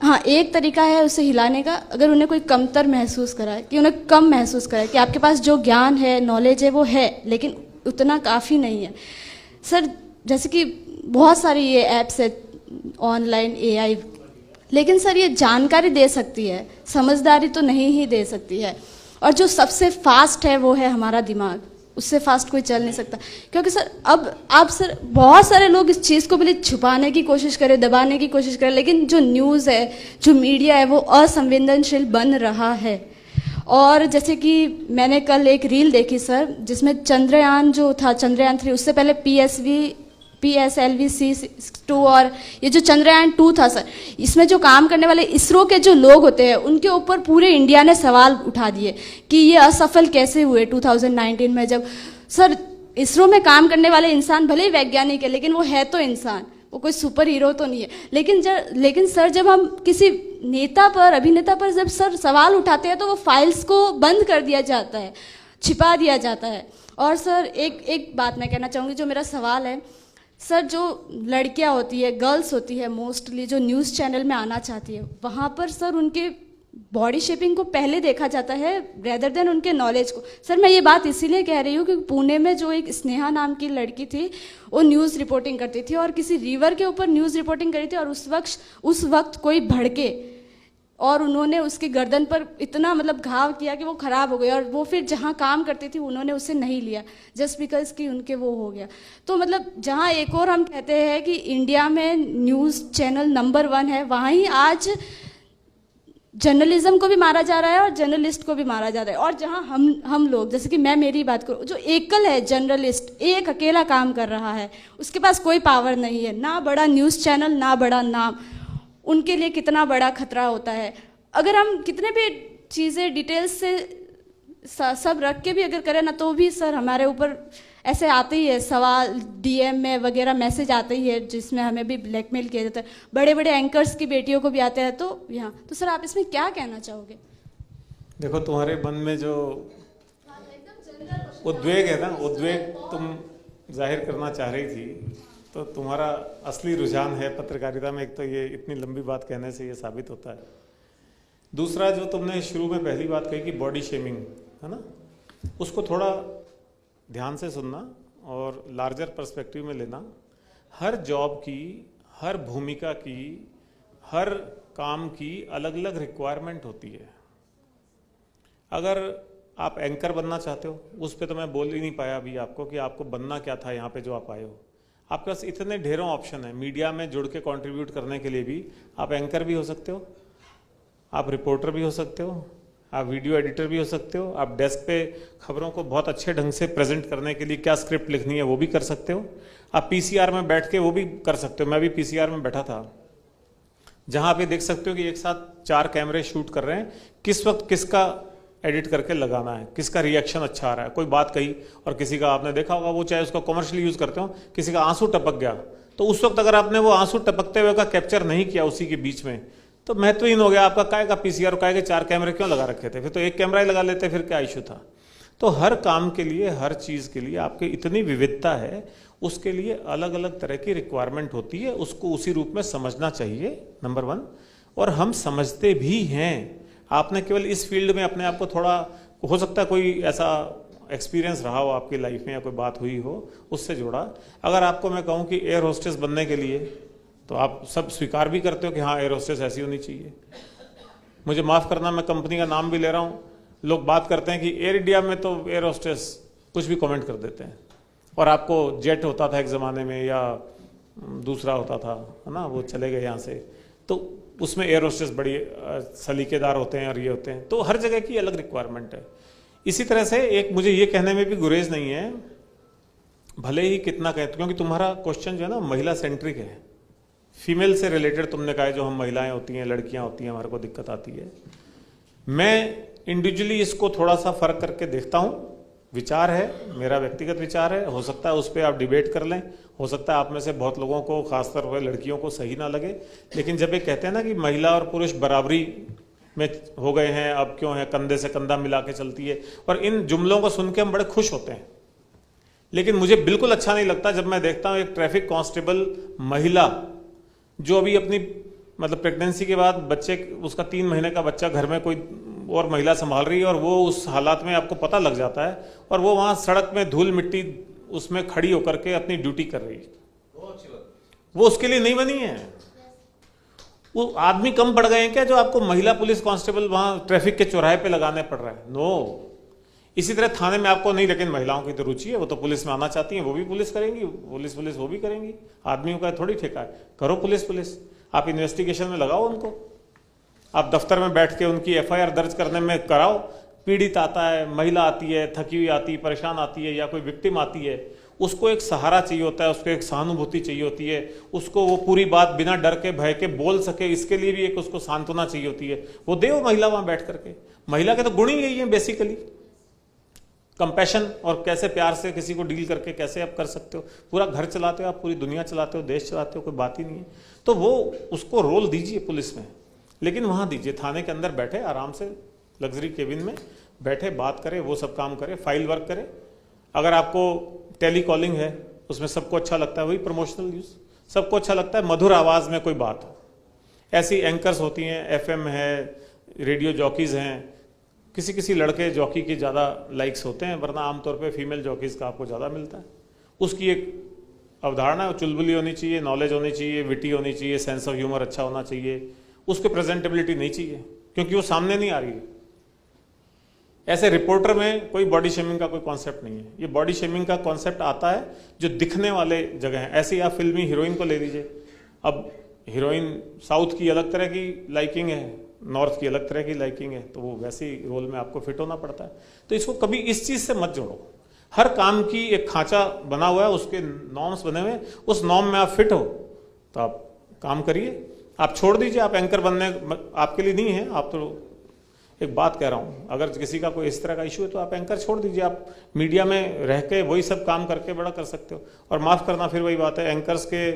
हाँ, एक तरीका है उसे हिलाने का, अगर उन्हें कोई कमतर महसूस कराए, कि उन्हें कम महसूस कराए कि आपके पास जो ज्ञान है, नॉलेज है वो है, लेकिन उतना काफ़ी नहीं है। सर जैसे कि बहुत सारी ये ऐप्स है ऑनलाइन, AI, लेकिन सर ये जानकारी दे सकती है, समझदारी तो नहीं ही दे सकती है। और जो सबसे फास्ट है वो है हमारा दिमाग, उससे फास्ट कोई चल नहीं सकता। क्योंकि सर अब आप सर बहुत सारे लोग इस चीज़ को भले छुपाने की कोशिश करें, दबाने की कोशिश करें, लेकिन जो न्यूज़ है, जो मीडिया है, वो असंवेदनशील बन रहा है। और जैसे कि मैंने कल एक रील देखी सर, जिसमें चंद्रयान जो था, चंद्रयान 3, उससे पहले PSLV-C2 और ये जो चंद्रयान 2 था सर, इसमें जो काम करने वाले इसरो के जो लोग होते हैं, उनके ऊपर पूरे इंडिया ने सवाल उठा दिए कि ये असफल कैसे हुए 2019 में। जब सर इसरो में काम करने वाले इंसान भले ही वैज्ञानिक है, लेकिन वो है तो इंसान, वो कोई सुपर हीरो तो नहीं है। लेकिन सर जब हम किसी नेता पर, अभिनेता पर जब सर सवाल उठाते हैं, तो वो फाइल्स को बंद कर दिया जाता है, छिपा दिया जाता है। और सर एक बात मैं कहना चाहूँगी, जो मेरा सवाल है सर, जो लड़कियां होती है, गर्ल्स होती है मोस्टली, जो न्यूज़ चैनल में आना चाहती है, वहाँ पर सर उनके बॉडी शेपिंग को पहले देखा जाता है रेदर देन उनके नॉलेज को। सर मैं ये बात इसीलिए कह रही हूँ कि पुणे में जो एक स्नेहा नाम की लड़की थी, वो न्यूज़ रिपोर्टिंग करती थी और किसी रिवर के ऊपर न्यूज़ रिपोर्टिंग करी थी, और उस वक्त कोई भड़के और उन्होंने उसकी गर्दन पर इतना मतलब घाव किया कि वो ख़राब हो गई, और वो फिर जहाँ काम करती थी उन्होंने उसे नहीं लिया जस्ट बिकॉज कि उनके वो हो गया। तो मतलब जहाँ एक और हम कहते हैं कि इंडिया में न्यूज़ चैनल नंबर 1 है, वहाँ ही आज जर्नलिज्म को भी मारा जा रहा है और जर्नलिस्ट को भी मारा जा रहा है। और जहाँ हम लोग, जैसे कि मैं मेरी बात करूँ, जो एकल है जर्नलिस्ट, एक अकेला काम कर रहा है, उसके पास कोई पावर नहीं है, ना बड़ा न्यूज़ चैनल ना बड़ा नाम, उनके लिए कितना बड़ा खतरा होता है। अगर हम कितने भी चीज़ें डिटेल्स से सब रख के भी अगर करें ना, तो भी सर हमारे ऊपर ऐसे आते ही है सवाल, डीएम में वगैरह मैसेज आते ही है जिसमें हमें भी ब्लैकमेल किया जाता है। बड़े बड़े एंकर्स की बेटियों को भी आते हैं। तो यहाँ तो सर आप इसमें क्या कहना चाहोगे? देखो, तुम्हारे मन में जो उद्वेग है ना, उद्वेग तुम जाहिर करना चाह रही थी, तो तुम्हारा असली रुझान है पत्रकारिता में। एक तो ये इतनी लंबी बात कहने से ये साबित होता है। दूसरा, जो तुमने शुरू में पहली बात कही कि बॉडी शेमिंग है ना, उसको थोड़ा ध्यान से सुनना और लार्जर पर्सपेक्टिव में लेना। हर जॉब की, हर भूमिका की, हर काम की अलग अलग रिक्वायरमेंट होती है। अगर आप एंकर बनना चाहते हो, उस पे तो मैं बोल ही नहीं पाया अभी आपको कि आपको बनना क्या था यहाँ पे जो आप आए हो। आपके पास इतने ढेरों ऑप्शन है। मीडिया में जुड़ के कंट्रीब्यूट करने के लिए भी आप एंकर भी हो सकते हो, आप रिपोर्टर भी हो सकते हो, आप वीडियो एडिटर भी हो सकते हो, आप डेस्क पे खबरों को बहुत अच्छे ढंग से प्रेजेंट करने के लिए क्या स्क्रिप्ट लिखनी है वो भी कर सकते हो, आप पीसीआर में बैठ के वो भी कर सकते हो। मैं भी पीसीआर में बैठा था, जहां आप ये देख सकते हो कि एक साथ 4 कैमरे शूट कर रहे हैं, किस वक्त किसका एडिट करके लगाना है, किसका रिएक्शन अच्छा आ रहा है। कोई बात कही और किसी का, आपने देखा होगा, वो चाहे उसका कॉमर्शियल यूज करते हो, किसी का आंसू टपक गया, तो उस वक्त अगर आपने वो आंसू टपकते हुए का कैप्चर नहीं किया उसी के बीच में, तो महत्वहीन हो गया आपका। काय का पीसीआर, काय के 4 कैमरे क्यों लगा रखे थे? फिर तो एक कैमरा ही लगा लेते, फिर क्या इशू था? तो हर काम के लिए, हर चीज़ के लिए आपकी इतनी विविधता है, उसके लिए अलग अलग तरह की रिक्वायरमेंट होती है, उसको उसी रूप में समझना चाहिए, नंबर 1। और हम समझते भी हैं। आपने केवल इस फील्ड में अपने आप को थोड़ा, हो सकता है कोई ऐसा एक्सपीरियंस रहा हो आपकी लाइफ में या कोई बात हुई हो, उससे जुड़ा। अगर आपको मैं कहूँ कि एयर होस्टेस बनने के लिए, तो आप सब स्वीकार भी करते हो कि हाँ एयर होस्टेस ऐसी होनी चाहिए। मुझे माफ़ करना, मैं कंपनी का नाम भी ले रहा हूँ। लोग बात करते हैं कि एयर इंडिया में तो एयर होस्टेस कुछ भी कमेंट कर देते हैं, और आपको जेट होता था एक ज़माने में, या दूसरा होता था, है ना, वो चले गए यहाँ से, तो उसमें एयर होस्टेस बड़ी सलीकेदार होते हैं और ये होते हैं। तो हर जगह की अलग रिक्वायरमेंट है। इसी तरह से एक मुझे ये कहने में भी गुरेज नहीं है, भले ही कितना कहते, क्योंकि तुम्हारा क्वेश्चन जो है ना महिला सेंट्रिक है, फीमेल से रिलेटेड तुमने कहा, जो हम महिलाएं होती हैं, लड़कियां होती हैं, हमारे को दिक्कत आती है। मैं इंडिविजुअली इसको थोड़ा सा फर्क करके देखता हूँ। विचार है, मेरा व्यक्तिगत विचार है, हो सकता है उस पर आप डिबेट कर लें, हो सकता है आप में से बहुत लोगों को, खासतौर पर लड़कियों को सही ना लगे। लेकिन जब ये कहते हैं ना कि महिला और पुरुष बराबरी में हो गए हैं, अब क्यों है, कंधे से कंधा मिला के चलती है, और इन जुमलों को सुन के हम बड़े खुश होते हैं। लेकिन मुझे बिल्कुल अच्छा नहीं लगता जब मैं देखता हूँ एक ट्रैफिक कांस्टेबल महिला, जो अभी अपनी मतलब प्रेगनेंसी के बाद बच्चे, उसका 3 महीने का बच्चा घर में कोई और महिला संभाल रही है, और वो उस हालात में आपको पता लग जाता है, और वो वहाँ सड़क में धूल मिट्टी उसमें खड़ी होकर के अपनी ड्यूटी कर रही है। वो उसके लिए नहीं बनी है। वो आदमी कम पड़ गए हैं क्या जो आपको महिला पुलिस कांस्टेबल वहाँ ट्रैफिक के चौराहे पे लगाने पड़ रहा है? नो। इसी तरह थाने में आपको नहीं, लेकिन महिलाओं की तो रुचि है, वो तो पुलिस में आना चाहती हैं, वो भी पुलिस करेंगी, पुलिस वो भी करेंगी। आदमियों का थोड़ी ठेका है, करो पुलिस। आप इन्वेस्टिगेशन में लगाओ उनको, आप दफ्तर में बैठ के उनकी एफआईआर दर्ज करने में कराओ। पीड़ित आता है, महिला आती है, थकी हुई आती है, परेशान आती है, या कोई विक्टिम आती है, उसको एक सहारा चाहिए होता है, उसको एक सहानुभूति चाहिए होती है, उसको वो पूरी बात बिना डर के, भय के बोल सके, इसके लिए भी एक उसको सांत्वना चाहिए होती है। वो दे वो महिला वहां बैठ करके। महिला के तो गुण ही यही है बेसिकली, कंपैशन, और कैसे प्यार से किसी को डील करके कैसे आप कर सकते हो। पूरा घर चलाते हो आप, पूरी दुनिया चलाते हो, देश चलाते हो, कोई बात ही नहीं है। तो वो उसको रोल दीजिए पुलिस में, लेकिन वहां दीजिए, थाने के अंदर बैठे आराम से, लग्जरी केबिन में बैठे, बात करे, वो सब काम करे, फाइल वर्क करे। अगर आपको टेली कॉलिंग है, उसमें सबको अच्छा लगता है, वही प्रमोशनल न्यूज़, सबको अच्छा लगता है मधुर आवाज़ में कोई बात हो। ऐसी एंकर्स होती हैं, एफएम है, रेडियो जॉकीज़ हैं, किसी लड़के जॉकी की ज़्यादा लाइक्स होते हैं, वरना आमतौर पे फीमेल जॉकीज़ का आपको ज़्यादा मिलता है। उसकी एक अवधारणा है, चुलबुली होनी चाहिए, नॉलेज होनी चाहिए, विटी होनी चाहिए, सेंस ऑफ ह्यूमर अच्छा होना चाहिए, उसको प्रेजेंटेबिलिटी नहीं चाहिए क्योंकि वो सामने नहीं आ रही है। ऐसे रिपोर्टर में कोई बॉडी शेमिंग का कोई कॉन्सेप्ट नहीं है। ये बॉडी शेमिंग का कॉन्सेप्ट आता है जो दिखने वाले जगह है। ऐसे ही आप फिल्मी हीरोइन को ले लीजिए। अब हीरोइन साउथ की अलग तरह की लाइकिंग है, नॉर्थ की अलग तरह की लाइकिंग है, तो वो वैसे ही रोल में आपको फिट होना पड़ता है। तो इसको कभी इस चीज से मत जोड़ो। हर काम की एक खांचा बना हुआ है, उसके नॉर्म्स बने हुए, उस नॉर्म में आप फिट हो तो आप काम करिए। आप छोड़ दीजिए, आप एंकर बनने आपके लिए नहीं है। आप तो एक बात कह रहा हूं, अगर किसी का कोई इस तरह का इशू है तो आप एंकर छोड़ दीजिए। आप मीडिया में रह के वही सब काम करके बड़ा कर सकते हो। और माफ करना, फिर वही बात है, एंकर्स के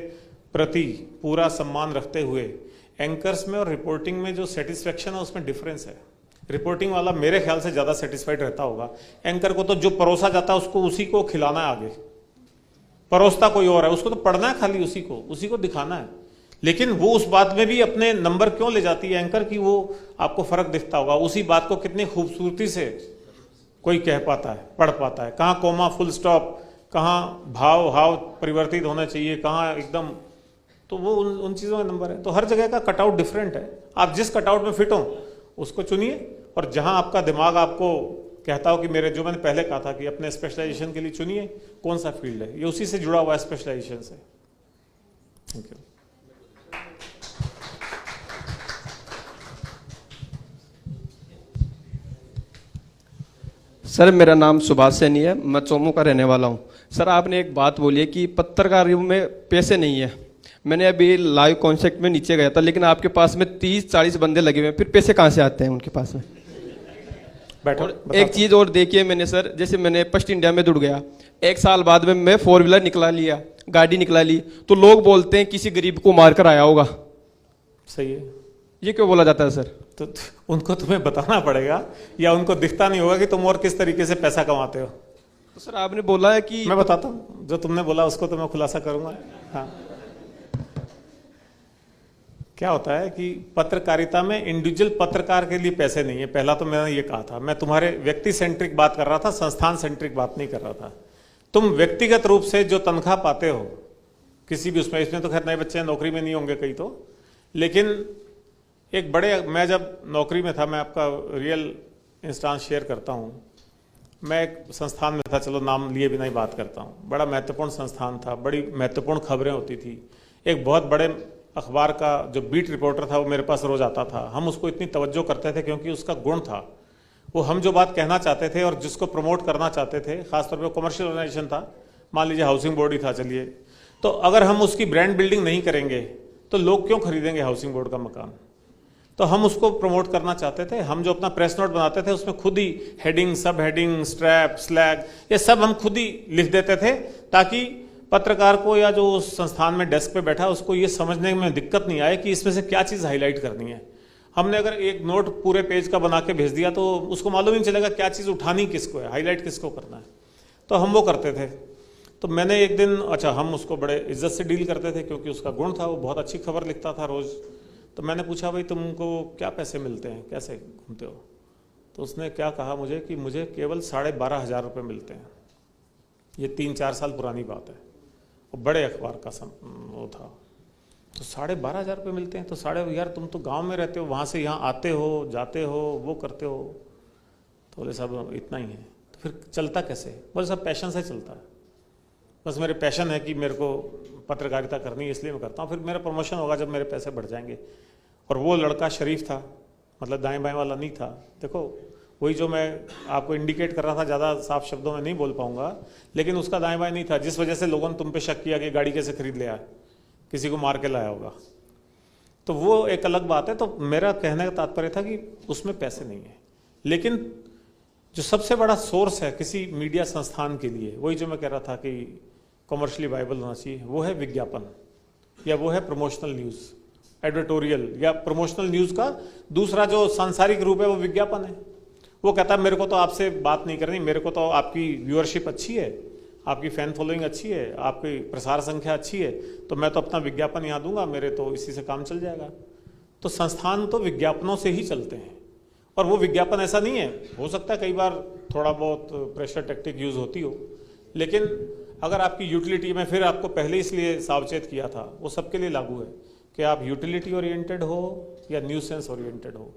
प्रति पूरा सम्मान रखते हुए एंकर्स में और रिपोर्टिंग में जो सेटिस्फेक्शन है उसमें डिफरेंस है। रिपोर्टिंग वाला मेरे ख्याल से ज़्यादा सेटिस्फाइड रहता होगा। एंकर को तो जो परोसा जाता है उसको उसी को खिलाना है, आगे परोसता कोई और है, उसको तो पढ़ना है खाली, उसी को दिखाना है। लेकिन वो उस बात में भी अपने नंबर क्यों ले जाती है एंकर की, वो आपको फर्क दिखता होगा। उसी बात को कितनी खूबसूरती से कोई कह पाता है, पढ़ पाता है, कहाँ कोमा फुल स्टॉप, कहाँ भाव परिवर्तित होना चाहिए, कहाँ एकदम, तो वो उन चीज़ों का नंबर है। तो हर जगह का कटआउट डिफरेंट है। आप जिस कटआउट में फिट हो उसको चुनिए, और जहां आपका दिमाग आपको कहता हो कि मेरे, जो मैंने पहले कहा था कि अपने स्पेशलाइजेशन के लिए चुनिए कौन सा फील्ड है, ये उसी से जुड़ा हुआ है, स्पेशलाइजेशन से। Thank you. सर मेरा नाम सुभाष सैनी है, मैं चोमू का रहने वाला हूँ। सर आपने एक बात बोली है कि पत्रकारियों में पैसे नहीं है। मैंने अभी लाइव कॉन्सेप्ट में नीचे गया था, लेकिन आपके पास में 30-40 बंदे लगे हुए हैं, फिर पैसे कहाँ से आते हैं उनके पास में? बैठो। एक चीज़ और देखिए मैंने सर, जैसे मैंने फर्स्ट इंडिया में जुड़ गया, 1 साल बाद में मैं 4 व्हीलर निकला लिया, गाड़ी निकला ली, तो लोग बोलते हैं किसी गरीब को मार कर आया होगा। सही है। ये क्यों बोला जाता है सर? तो उनको तुम्हें बताना पड़ेगा, या उनको दिखता नहीं होगा कि तुम और किस तरीके से पैसा कमाते हो। तो सर आपने बोला है कि, मैं बताता हूँ, जो तुमने बोला उसको तो मैं खुलासा करूंगा। हाँ, क्या होता है कि पत्रकारिता में इंडिविजुअल पत्रकार के लिए पैसे नहीं है। पहला तो मैंने ये कहा था, मैं तुम्हारे व्यक्ति सेंट्रिक बात कर रहा था, संस्थान सेंट्रिक बात नहीं कर रहा था। तुम व्यक्तिगत रूप से जो तनख्वाह पाते हो किसी भी उसमें, इसमें तो खैर नए बच्चे नौकरी में नहीं होंगे कई तो, लेकिन एक बड़े, मैं जब नौकरी में था, मैं आपका रियल इंस्टांस शेयर करता हूँ। मैं एक संस्थान में था, चलो नाम लिए बिना ही बात करता हूँ। बड़ा महत्वपूर्ण संस्थान था, बड़ी महत्वपूर्ण खबरें होती थी। एक बहुत बड़े अखबार का जो बीट रिपोर्टर था वो मेरे पास रोज आता था। हम उसको इतनी तवज्जो करते थे क्योंकि उसका गुण था, वो हम जो बात कहना चाहते थे और जिसको प्रमोट करना चाहते थे, खासतौर पर कमर्शियल ऑर्गेनाइजेशन था, मान लीजिए हाउसिंग बोर्ड ही था, चलिए, तो अगर हम उसकी ब्रांड बिल्डिंग नहीं करेंगे तो लोग क्यों खरीदेंगे हाउसिंग बोर्ड का मकान? तो हम उसको प्रमोट करना चाहते थे। हम जो अपना प्रेस नोट बनाते थे उसमें खुद ही हेडिंग, सब हेडिंग, स्ट्रैप, स्लैग, ये सब हम खुद ही लिख देते थे, ताकि पत्रकार को या जो उस संस्थान में डेस्क पे बैठा उसको ये समझने में दिक्कत नहीं आए कि इसमें से क्या चीज़ हाईलाइट करनी है। हमने अगर एक नोट पूरे पेज का बना के भेज दिया तो उसको मालूम ही नहीं चलेगा क्या चीज़ उठानी किसको है, हाईलाइट किसको करना है। तो हम वो करते थे। तो मैंने एक दिन, अच्छा, हम उसको बड़े इज्जत से डील करते थे क्योंकि उसका गुण था, वो बहुत अच्छी खबर लिखता था रोज़। तो मैंने पूछा, भाई तुमको क्या पैसे मिलते हैं, कैसे घूमते हो? तो उसने क्या कहा मुझे कि मुझे केवल 12,500 रुपये मिलते हैं। ये 3-4 साल पुरानी बात है, और बड़े अखबार का वो था। तो 12,500 रुपये मिलते हैं, तो यार तुम तो गांव में रहते हो, वहाँ से यहाँ आते हो, जाते हो, वो करते हो। तो बोले साहब इतना ही है। तो फिर चलता कैसे? बोले साहब पैशन से चलता है, बस मेरे पैशन है कि मेरे को पत्रकारिता करनी है इसलिए मैं करता हूँ। फिर मेरा प्रमोशन होगा जब मेरे पैसे बढ़ जाएंगे। और वो लड़का शरीफ था, मतलब दाएं बाएं वाला नहीं था। देखो वही जो मैं आपको इंडिकेट कर रहा था, ज़्यादा साफ शब्दों में नहीं बोल पाऊंगा, लेकिन उसका दाएं बाएं नहीं था, जिस वजह से लोगों ने तुम पे शक किया कि गाड़ी कैसे खरीद लिया, किसी को मार के लाया होगा। तो वो एक अलग बात है। तो मेरा कहने का तात्पर्य था कि उसमें पैसे नहीं है, लेकिन जो सबसे बड़ा सोर्स है किसी मीडिया संस्थान के लिए, वही जो मैं कह रहा था कि कमर्शियली वायबल होना चाहिए, वो है विज्ञापन, या वो है प्रमोशनल न्यूज़, एडिटोरियल या प्रमोशनल न्यूज़ का दूसरा जो सांसारिक रूप है वो विज्ञापन है। वो कहता है मेरे को तो आपसे बात नहीं करनी, मेरे को तो आपकी व्यूअरशिप अच्छी है, आपकी फैन फॉलोइंग अच्छी है, आपकी प्रसार संख्या अच्छी है, तो मैं तो अपना विज्ञापन यहाँ दूंगा, मेरे तो इसी से काम चल जाएगा। तो संस्थान तो विज्ञापनों से ही चलते हैं। और वो विज्ञापन ऐसा नहीं है, हो सकता है कई बार थोड़ा बहुत प्रेशर टैक्टिक यूज़ होती हो, लेकिन अगर आपकी यूटिलिटी में, फिर आपको पहले इसलिए सावचेत किया था, वो सबके लिए लागू है कि आप यूटिलिटी ओरिएंटेड हो या न्यूसेंस ओरिएंटेड हो।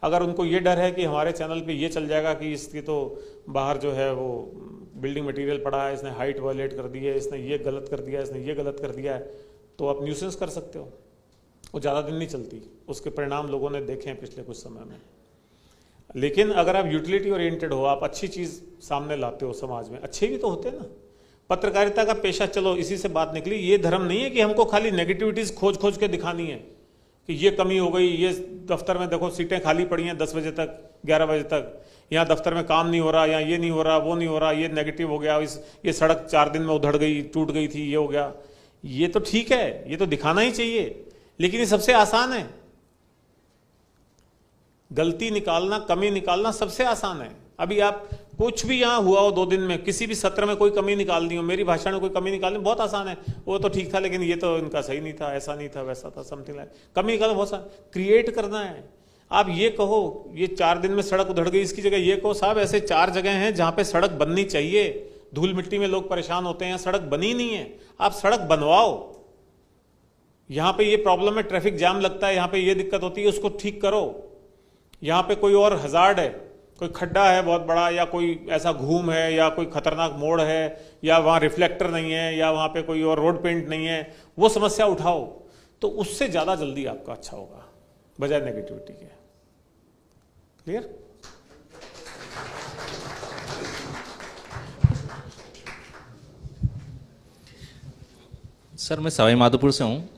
अगर उनको ये डर है कि हमारे चैनल पे ये चल जाएगा कि इसकी तो बाहर जो है वो बिल्डिंग मटेरियल पड़ा है, इसने हाइट वायलेट कर दी है, इसने ये गलत कर दिया है, इसने ये गलत कर दिया है, तो आप न्यूसेंस कर सकते हो। वो ज़्यादा दिन नहीं चलती, उसके परिणाम लोगों ने देखे हैं पिछले कुछ समय में। लेकिन अगर आप यूटिलिटी ओरिएंटेड हो, आप अच्छी चीज़ सामने लाते हो समाज में, अच्छे भी तो होते हैं ना। पत्रकारिता का पेशा, चलो इसी से बात निकली, ये धर्म नहीं है कि हमको खाली नेगेटिविटीज़ खोज खोज के दिखानी है कि ये कमी हो गई, ये दफ्तर में देखो सीटें खाली पड़ी हैं 10 बजे तक 11 बजे तक, यहाँ दफ्तर में काम नहीं हो रहा, यहाँ ये नहीं हो रहा, वो नहीं हो रहा, ये नेगेटिव हो गया, ये सड़क 4 दिन में उधड़ गई, टूट गई थी, ये हो गया। ये तो ठीक है, ये तो दिखाना ही चाहिए, लेकिन ये सबसे आसान है। गलती निकालना, कमी निकालना सबसे आसान है। अभी आप कुछ भी यहाँ हुआ हो 2 दिन में, किसी भी सत्र में कोई कमी निकालनी हो, मेरी भाषा में कोई कमी निकालनी बहुत आसान है। वो तो ठीक था लेकिन ये तो इनका सही नहीं था, ऐसा नहीं था, वैसा था, समथिंग लाइक। कमी निकालना बहुत आसान, क्रिएट करना है। आप ये कहो ये 4 दिन में सड़क उधड़ गई, इसकी जगह ये कहो साहब ऐसे 4 जगह हैं जहाँ पे सड़क बननी चाहिए, धूल मिट्टी में लोग परेशान होते हैं, सड़क बनी नहीं है, आप सड़क बनवाओ। यहाँ पे ये प्रॉब्लम है, ट्रैफिक जाम लगता है, यहाँ पे ये दिक्कत होती है, उसको ठीक करो। यहाँ पे कोई और हजार्ड है, कोई खड्डा है बहुत बड़ा, या कोई ऐसा घूम है, या कोई खतरनाक मोड़ है, या वहाँ रिफ्लेक्टर नहीं है, या वहाँ पे कोई और रोड पेंट नहीं है, वो समस्या उठाओ, तो उससे ज़्यादा जल्दी आपका अच्छा होगा बजाय नेगेटिविटी के। क्लियर? सर मैं सवाई माधोपुर से हूँ।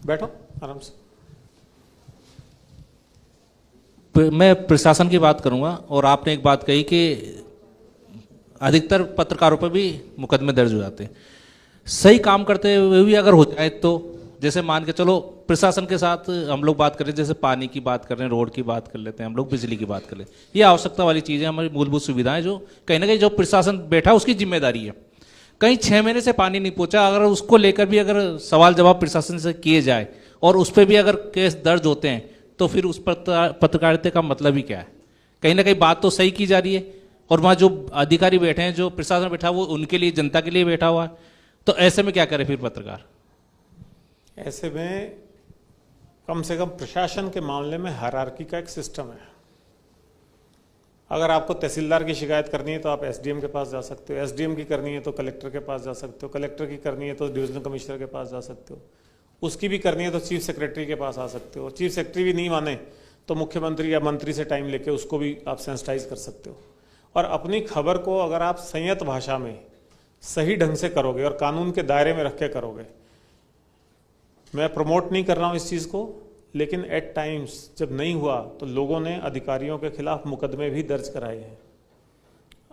बैठो आराम से। मैं प्रशासन की बात करूंगा, और आपने एक बात कही कि अधिकतर पत्रकारों पर भी मुकदमे दर्ज हो जाते हैं। सही काम करते हुए भी अगर हो जाए तो, जैसे मान के चलो प्रशासन के साथ हम लोग बात कर रहे हैं, जैसे पानी की बात कर रहे हैं, रोड की बात कर लेते हैं, हम लोग बिजली की बात कर लेते हैं, ये आवश्यकता वाली चीज़ें, हमारी मूलभूत सुविधाएं जो कहीं ना कहीं जो प्रशासन बैठा उसकी जिम्मेदारी है। कहीं 6 महीने से पानी नहीं पहुंचा, अगर उसको लेकर भी अगर सवाल जवाब प्रशासन से किए जाए और उस पर भी अगर केस दर्ज होते हैं, तो फिर उस पत्रकारिता का मतलब ही क्या है? कहीं ना कहीं बात तो सही की जा रही है, और वहाँ जो अधिकारी बैठे हैं, जो प्रशासन बैठा वो उनके लिए, जनता के लिए बैठा हुआ है, तो ऐसे में क्या करे फिर पत्रकार? ऐसे में कम से कम प्रशासन के मामले में हायरार्की का एक सिस्टम है। अगर आपको तहसीलदार की शिकायत करनी है तो आप एसडीएम के पास जा सकते हो, एसडीएम की करनी है तो कलेक्टर के पास जा सकते हो, कलेक्टर की करनी है तो डिविजनल कमिश्नर के पास जा सकते हो, उसकी भी करनी है तो चीफ सेक्रेटरी के पास आ सकते हो, चीफ सेक्रेटरी भी नहीं माने तो मुख्यमंत्री या मंत्री से टाइम लेके उसको भी आप सेंसिटाइज कर सकते हो। और अपनी खबर को अगर आप संयत भाषा में सही ढंग से करोगे और कानून के दायरे में रख के करोगे, मैं प्रमोट नहीं कर रहा हूँ इस चीज़ को, लेकिन एट टाइम्स जब नहीं हुआ तो लोगों ने अधिकारियों के खिलाफ मुकदमे भी दर्ज कराए हैं।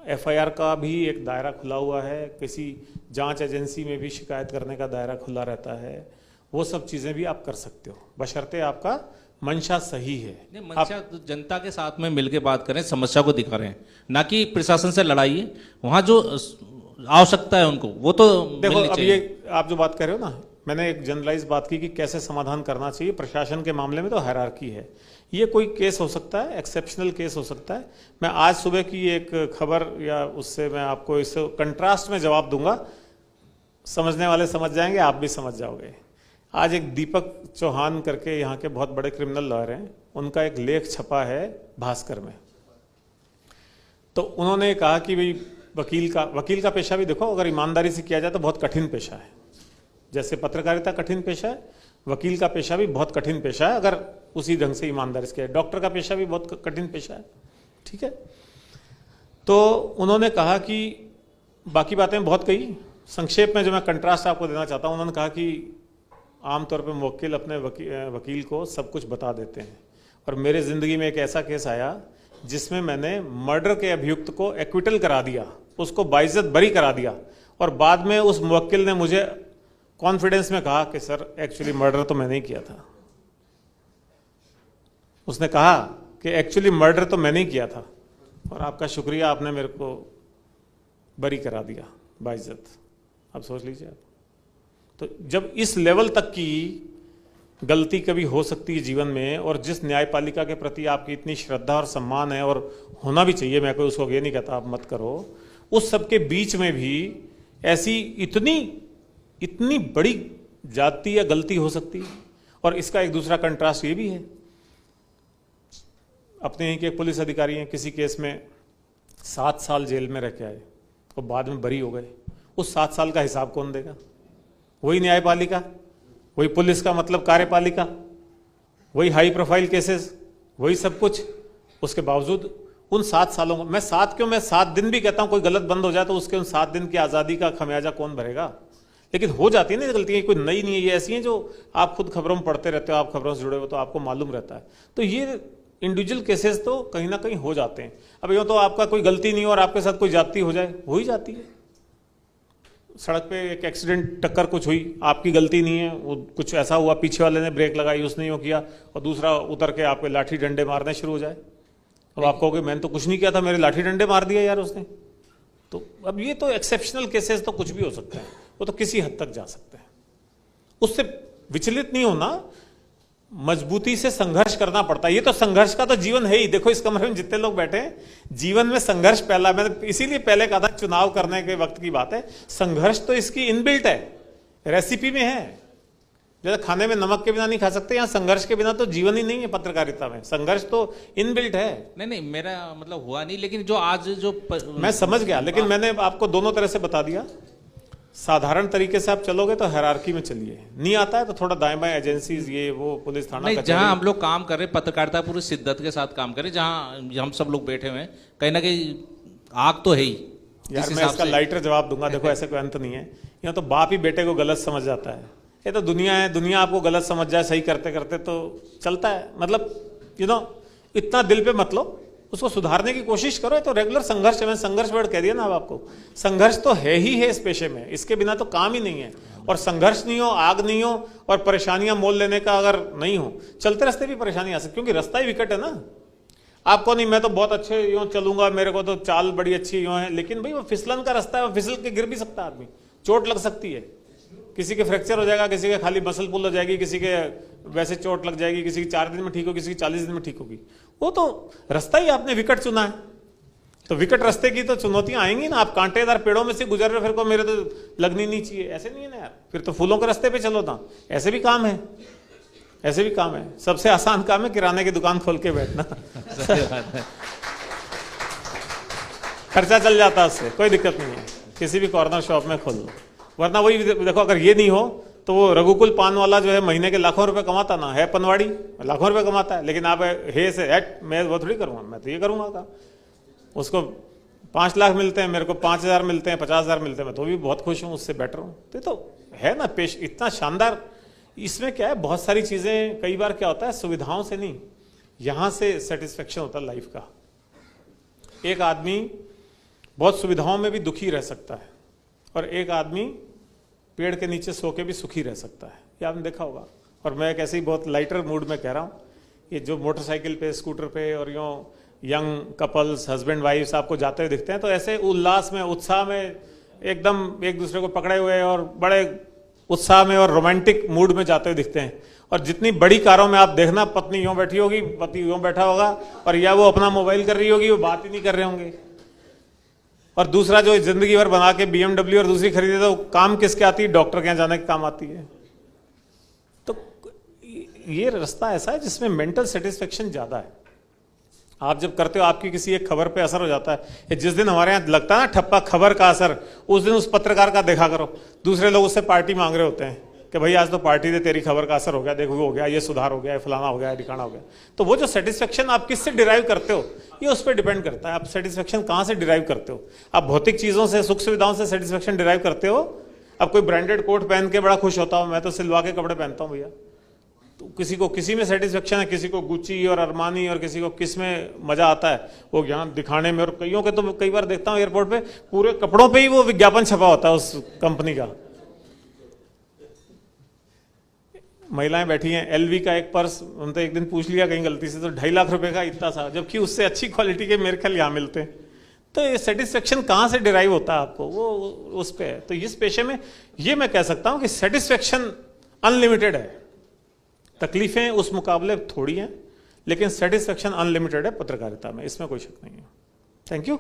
एफआईआर का भी एक दायरा खुला हुआ है, किसी जांच एजेंसी में भी शिकायत करने का दायरा खुला रहता है, वो सब चीज़ें भी आप कर सकते हो, बशर्ते आपका मंशा सही है। मंशा आप जनता के साथ में मिलकर बात करें, समस्या को दिखा रहे हैं, ना कि प्रशासन से लड़ाई है। वहाँ जो आवश्यकता है उनको वो तो देखो, अब ये आप जो बात कर रहे हो ना, मैंने एक जनरलाइज बात की कि कैसे समाधान करना चाहिए। प्रशासन के मामले में तो हायरार्की है, ये कोई केस हो सकता है, एक्सेप्शनल केस हो सकता है। मैं आज सुबह की एक खबर या उससे मैं आपको इस कंट्रास्ट में जवाब दूंगा, समझने वाले समझ जाएंगे, आप भी समझ जाओगे। आज एक दीपक चौहान करके यहाँ के बहुत बड़े क्रिमिनल लॉयर हैं, उनका एक लेख छपा है भास्कर में। तो उन्होंने कहा कि भाई वकील का पेशा भी देखो, अगर ईमानदारी से किया जाए तो बहुत कठिन पेशा है। जैसे पत्रकारिता कठिन पेशा है, वकील का पेशा भी बहुत कठिन पेशा है अगर उसी ढंग से ईमानदारी से किया जाए। डॉक्टर का पेशा भी बहुत कठिन पेशा है, ठीक है। तो उन्होंने कहा कि बाकी बातें बहुत कही, संक्षेप में जो मैं कंट्रास्ट आपको देना चाहता हूँ, उन्होंने कहा कि आमतौर पे मुवक्किल अपने वकील को सब कुछ बता देते हैं, और मेरे ज़िंदगी में एक ऐसा केस आया जिसमें मैंने मर्डर के अभियुक्त को एक्विटल करा दिया, उसको बाइज्जत बरी करा दिया, और बाद में उस मुवक्किल ने मुझे कॉन्फिडेंस में कहा कि सर एक्चुअली मर्डर तो मैंने ही किया था। उसने कहा कि एक्चुअली मर्डर तो मैंने ही किया था, और आपका शुक्रिया, आपने मेरे को बरी करा दिया बाइज्जत। अब सोच लीजिए आप, तो जब इस लेवल तक की गलती कभी हो सकती है जीवन में, और जिस न्यायपालिका के प्रति आपकी इतनी श्रद्धा और सम्मान है, और होना भी चाहिए, मैं कोई उसको ये नहीं कहता आप मत करो, उस सब के बीच में भी ऐसी इतनी बड़ी जाति या गलती हो सकती है। और इसका एक दूसरा कंट्रास्ट ये भी है, अपने यहीं के एक पुलिस अधिकारी हैं, किसी केस में 7 साल जेल में रह के आए और बाद में बरी हो गए, उस 7 साल का हिसाब कौन देगा? वही न्यायपालिका, वही पुलिस का मतलब कार्यपालिका, वही हाई प्रोफाइल केसेस, वही सब कुछ। उसके बावजूद उन 7 सालों को, मैं 7 क्यों, मैं 7 दिन भी कहता हूं, कोई गलत बंद हो जाए तो उसके उन 7 दिन की आज़ादी का खमियाजा कौन भरेगा? लेकिन हो जाती है ना गलतियां, कोई नई नहीं है, ये ऐसी हैं जो आप खुद खबरों में पढ़ते रहते हो, आप खबरों से जुड़े हो तो आपको मालूम रहता है। तो ये इंडिविजुअल केसेस तो कहीं ना कहीं हो जाते हैं। अब यूँ तो आपका कोई गलती नहीं हो और आपके साथ कोई जाती हो जाए, हो ही जाती है। सड़क पे एक एक्सीडेंट, टक्कर कुछ हुई, आपकी गलती नहीं है, वो कुछ ऐसा हुआ, पीछे वाले ने ब्रेक लगाई, उसने यूँ किया, और दूसरा उतर के आपके लाठी डंडे मारने शुरू हो जाए। अब आप कहोगे मैंने तो कुछ नहीं किया था, मेरे लाठी डंडे मार दिया यार उसने। तो अब ये तो एक्सेप्शनल केसेस तो कुछ भी हो सकते हैं, वो तो किसी हद तक जा सकते हैं। उससे विचलित नहीं होना, मजबूती से संघर्ष करना पड़ता है। ये तो संघर्ष का तो जीवन है ही। देखो इस कमरे में जितने लोग बैठे हैं, जीवन में संघर्ष पहला, मैंने इसीलिए पहले कहा था चुनाव करने के वक्त की बात है, संघर्ष तो इसकी इनबिल्ट है, रेसिपी में है। जैसे खाने में नमक के बिना नहीं खा सकते, यहाँ संघर्ष के बिना तो जीवन ही नहीं है। पत्रकारिता में संघर्ष तो इनबिल्ट है। नहीं, मेरा मतलब हुआ नहीं, लेकिन जो आज जो मैं समझ गया, लेकिन मैंने आपको दोनों तरह से बता दिया। साधारण तरीके से आप चलोगे तो हायरार्की में चलिए, नहीं आता है तो थोड़ा दाएं बाएं एजेंसीज, ये वो, पुलिस थाना, नहीं, जहां हम लोग काम कर रहे हैं, पत्रकारिता पूरी शिद्दत के साथ काम करें, जहां हम सब लोग बैठे हुए हैं, कहीं ना कहीं आग तो है ही। यार मैं इसका लाइटर जवाब दूंगा, देखो ऐसे कोई अंत नहीं है। यहाँ तो बाप ही बेटे को गलत समझ जाता है। ये तो दुनिया है, दुनिया आपको गलत समझ जाए सही करते करते तो चलता है। मतलब इतना दिल पे मत लो, उसको सुधारने की कोशिश करो। ये तो रेगुलर संघर्ष है, मैंने संघर्ष वर्ड कह दिया ना अब आपको। संघर्ष तो है ही है इस पेशे में, इसके बिना तो काम ही नहीं है। और संघर्ष नहीं हो, आग नहीं हो, और परेशानियां मोल लेने का अगर नहीं हो, चलते रास्ते भी परेशानी आ सकती, क्योंकि रास्ता ही विकट है ना। आपको नहीं, मैं तो बहुत अच्छे यूं चलूंगा, मेरे को तो चाल बड़ी अच्छी यूं है, लेकिन भाई वो फिसलन का रास्ता है, वो फिसल के गिर भी सकता है आदमी, चोट लग सकती है, किसी के फ्रैक्चर हो जाएगा, किसी के खाली मसल पुल हो जाएगी, किसी के वैसे चोट लग जाएगी, किसी की 4 दिन में ठीक होगी, किसी की 40 दिन में ठीक होगी। वो तो रास्ता ही आपने विकट चुना है, तो विकट रास्ते की तो चुनौतियां आएंगी ना। आप कांटेदार पेड़ों में से गुजर रहे, फिर को मेरे तो लगनी नहीं चाहिए, ऐसे नहीं है ना यार। फिर तो फूलों के रास्ते पे चलो ना, ऐसे भी काम है, ऐसे भी काम है। सबसे आसान काम है किराने की दुकान खोल के बैठना खर्चा चल जाता है उससे, कोई दिक्कत नहीं है, किसी भी कॉर्नर शॉप में खोल लो। वरना वही देखो, अगर ये नहीं हो तो वो रघुकुल पान वाला जो है महीने के लाखों रुपए कमाता ना, है पनवाड़ी, लाखों रुपए कमाता है, लेकिन आप हे से हैट मैं वो थोड़ी करूँगा, मैं तो ये करूँगा का। उसको 5 लाख मिलते हैं, मेरे को 5,000 मिलते हैं, 50,000 मिलते हैं, मैं तो भी बहुत खुश हूँ, उससे बेटर हूँ। तो है ना पेश इतना शानदार। इसमें क्या है, बहुत सारी चीज़ें, कई बार क्या होता है, सुविधाओं से नहीं, यहाँ से सेटिस्फेक्शन होता है लाइफ का। एक आदमी बहुत सुविधाओं में भी दुखी रह सकता है, और एक आदमी पेड़ के नीचे सो के भी सुखी रह सकता है, ये आपने देखा होगा। और मैं एक ऐसे ही बहुत लाइटर मूड में कह रहा हूँ, ये जो मोटरसाइकिल पे, स्कूटर पे, और यूँ यंग कपल्स, हस्बैंड वाइफ्स आपको जाते हुए दिखते हैं, तो ऐसे उल्लास में, उत्साह में, एकदम एक दूसरे को पकड़े हुए और बड़े उत्साह में और रोमांटिक मूड में जाते हुए दिखते हैं। और जितनी बड़ी कारों में आप देखना, पत्नी यूँ बैठी होगी, पति यूँ बैठा होगा, और या वो अपना मोबाइल कर रही होगी, वो बात ही नहीं कर रहे होंगे। और दूसरा जो जिंदगी भर बना के BMW और दूसरी खरीदे, तो काम किसके आती है, डॉक्टर के यहाँ जाने के काम आती है। तो ये रास्ता ऐसा है जिसमें मेंटल सेटिस्फेक्शन ज्यादा है। आप जब करते हो, आपकी किसी एक खबर पे असर हो जाता है। जिस दिन हमारे यहाँ लगता है ना ठप्पा खबर का असर, उस दिन उस पत्रकार का देखा करो। दूसरे लोग उससे पार्टी मांग रहे होते हैं कि भाई आज तो पार्टी ने तेरी खबर का असर हो गया, देखो वो हो गया, ये सुधार हो गया, ये फलाना हो गया, ठिकाना हो गया। तो वो जो सेटिस्फेक्शन आप किससे डिराइव करते हो, ये उस पर डिपेंड करता है। आप सेटिस्फेक्शन कहाँ से डिराइव करते हो। आप भौतिक चीज़ों से, सुख सुविधाओं से सेटिस्फेक्शन डिराइव करते हो। अब कोई ब्रांडेड कोट पहन के बड़ा खुश होता हूँ, मैं तो सिलवा के कपड़े पहनता हूँ भैया। तो किसी को किसी में सेटिस्फेक्शन है, किसी को गुच्ची और अरमानी, और किसी को किस में मजा आता है वो ज्ञान दिखाने में। और कईयों के तो कई बार देखता हूँ एयरपोर्ट पे पूरे कपड़ों पे ही वो विज्ञापन छपा होता है उस कंपनी का। महिलाएं बैठी हैं, LV का एक पर्स, उन तो एक दिन पूछ लिया कहीं गलती से, तो 2.5 लाख रुपए का इतना सा, जबकि उससे अच्छी क्वालिटी के मेरे ख्याल यहाँ मिलते हैं। तो ये सेटिस्फेक्शन कहाँ से डिराइव होता है आपको, वो उस पे है। तो इस पेशे में ये मैं कह सकता हूँ कि सेटिस्फेक्शन अनलिमिटेड है। तकलीफें उस मुकाबले थोड़ी हैं, लेकिन सेटिस्फेक्शन अनलिमिटेड है पत्रकारिता में, इसमें कोई शक नहीं है। Thank you.